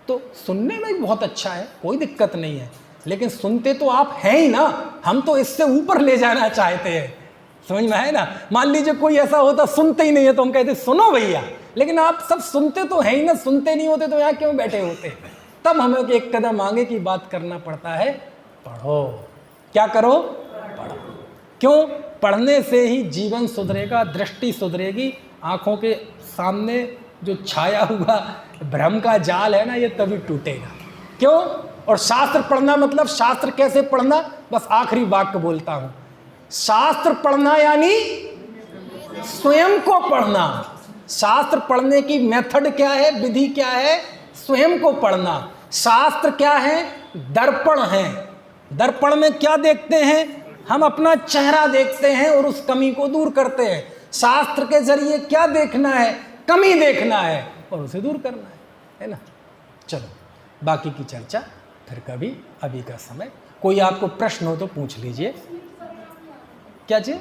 तो सुनने में भी बहुत अच्छा है, कोई दिक्कत नहीं है। लेकिन सुनते तो आप हैं ही ना, हम तो इससे ऊपर ले जाना चाहते हैं। समझ में है ना? मान लीजिए कोई ऐसा होता सुनते ही नहीं है तो हम कहते सुनो भैया, लेकिन आप सब सुनते तो हैं ही ना, सुनते नहीं होते तो यहाँ क्यों बैठे होते? तब हमें एक कदम आगे की बात करना पड़ता है, पढ़ो। क्या करो? पढ़ो। क्यों? पढ़ने से ही जीवन सुधरेगा, दृष्टि सुधरेगी, आँखों के सामने जो छाया हुआ भ्रम का जाल है ना, ये तभी टूटेगा। क्यों? और शास्त्र पढ़ना मतलब, शास्त्र कैसे पढ़ना? बस आखिरी वाक्य बोलता हूँ, शास्त्र पढ़ना यानी स्वयं को पढ़ना। शास्त्र पढ़ने की मेथड क्या है, विधि क्या है? स्वयं को पढ़ना। शास्त्र क्या है? दर्पण है। दर्पण में क्या देखते हैं? हम अपना चेहरा देखते हैं और उस कमी को दूर करते हैं। शास्त्र के जरिए क्या देखना है? कमी देखना है और उसे दूर करना है ना? चलो बाकी की चर्चा फिर कभी, अभी का समय। कोई आपको प्रश्न हो तो पूछ लीजिए। क्या चीज?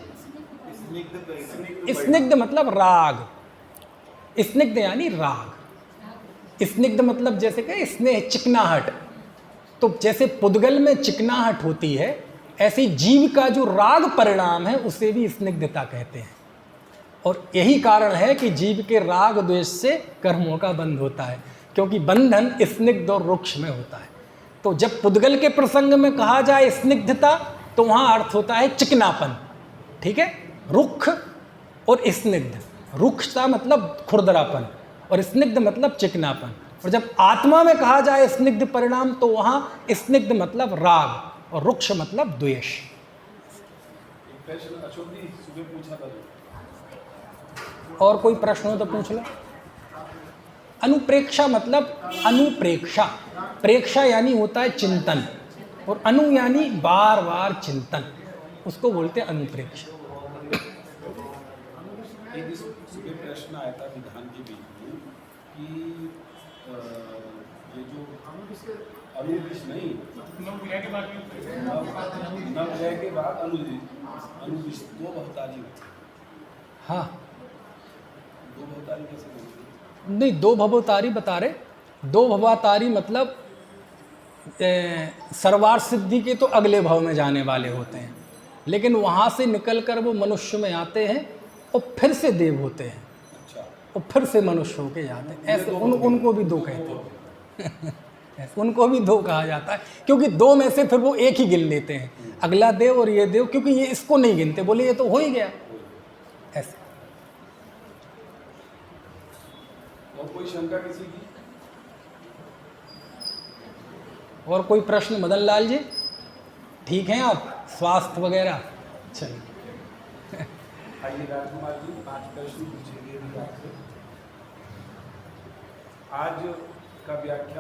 स्निग्ध मतलब राग। स्निग्ध यानी राग। स्निग्ध मतलब जैसे कि स्नेह, चिकनाहट। तो जैसे पुद्गल में चिकनाहट होती है, ऐसी जीव का जो राग परिणाम है उसे भी स्निग्धता कहते हैं। और यही कारण है कि जीव के राग द्वेष से कर्मों का बंध होता है, क्योंकि बंधन स्निग्ध और रुक्ष में होता है। तो जब पुद्गल के प्रसंग में कहा जाए स्निग्धता, तो वहाँ अर्थ होता है चिकनापन। ठीक है? रुक्ष और स्निग्ध। रुक्षता मतलब खुरदरापन और स्निग्ध मतलब चिकनापन। और जब आत्मा में कहा जाए स्निग्ध परिणाम, तो वहाँ स्निग्ध मतलब राग और रुक्ष मतलब द्वेष। और कोई प्रश्न हो तो पूछ लो। अनुप्रेक्षा मतलब, अनुप्रेक्षा, प्रेक्षा यानी होता है चिंतन, और अनु यानी बार बार चिंतन, उसको बोलते हैं अनुप्रेक्षा। एक सुबह प्रश्न आया था विधान के बीच में कि ये जो अनुदिश नहीं, नवग्रह के बाद अनुदिश दो भवतारी होती है। हाँ, दो भवतारी कैसे होती है? नहीं, दो भवतारी बता रहे। दो भवतारी मतलब सर्वार सिद्धि के तो अगले भव में जाने वाले होते हैं, लेकिन वहाँ से निकलकर वो मनुष्य में आते हैं और फिर से देव होते हैं। अच्छा। और फिर से मनुष्य होके जाते हैं। ऐसे उनको भी दो कहते हैं। उनको भी दो कहा जाता है, क्योंकि दो में से फिर वो एक ही गिन लेते हैं, अगला देव और ये देव, क्योंकि ये इसको नहीं गिनते, बोले ये तो हो ही गया। ऐसे। और कोई शंका किसी की? और कोई प्रश्न? मदन लाल जी ठीक हैं आप? स्वास्थ्य वगैरह? चलिए। आइए राजकुमार जी, 5 प्रश्न पूछेंगे आपसे। आज का व्याख्यान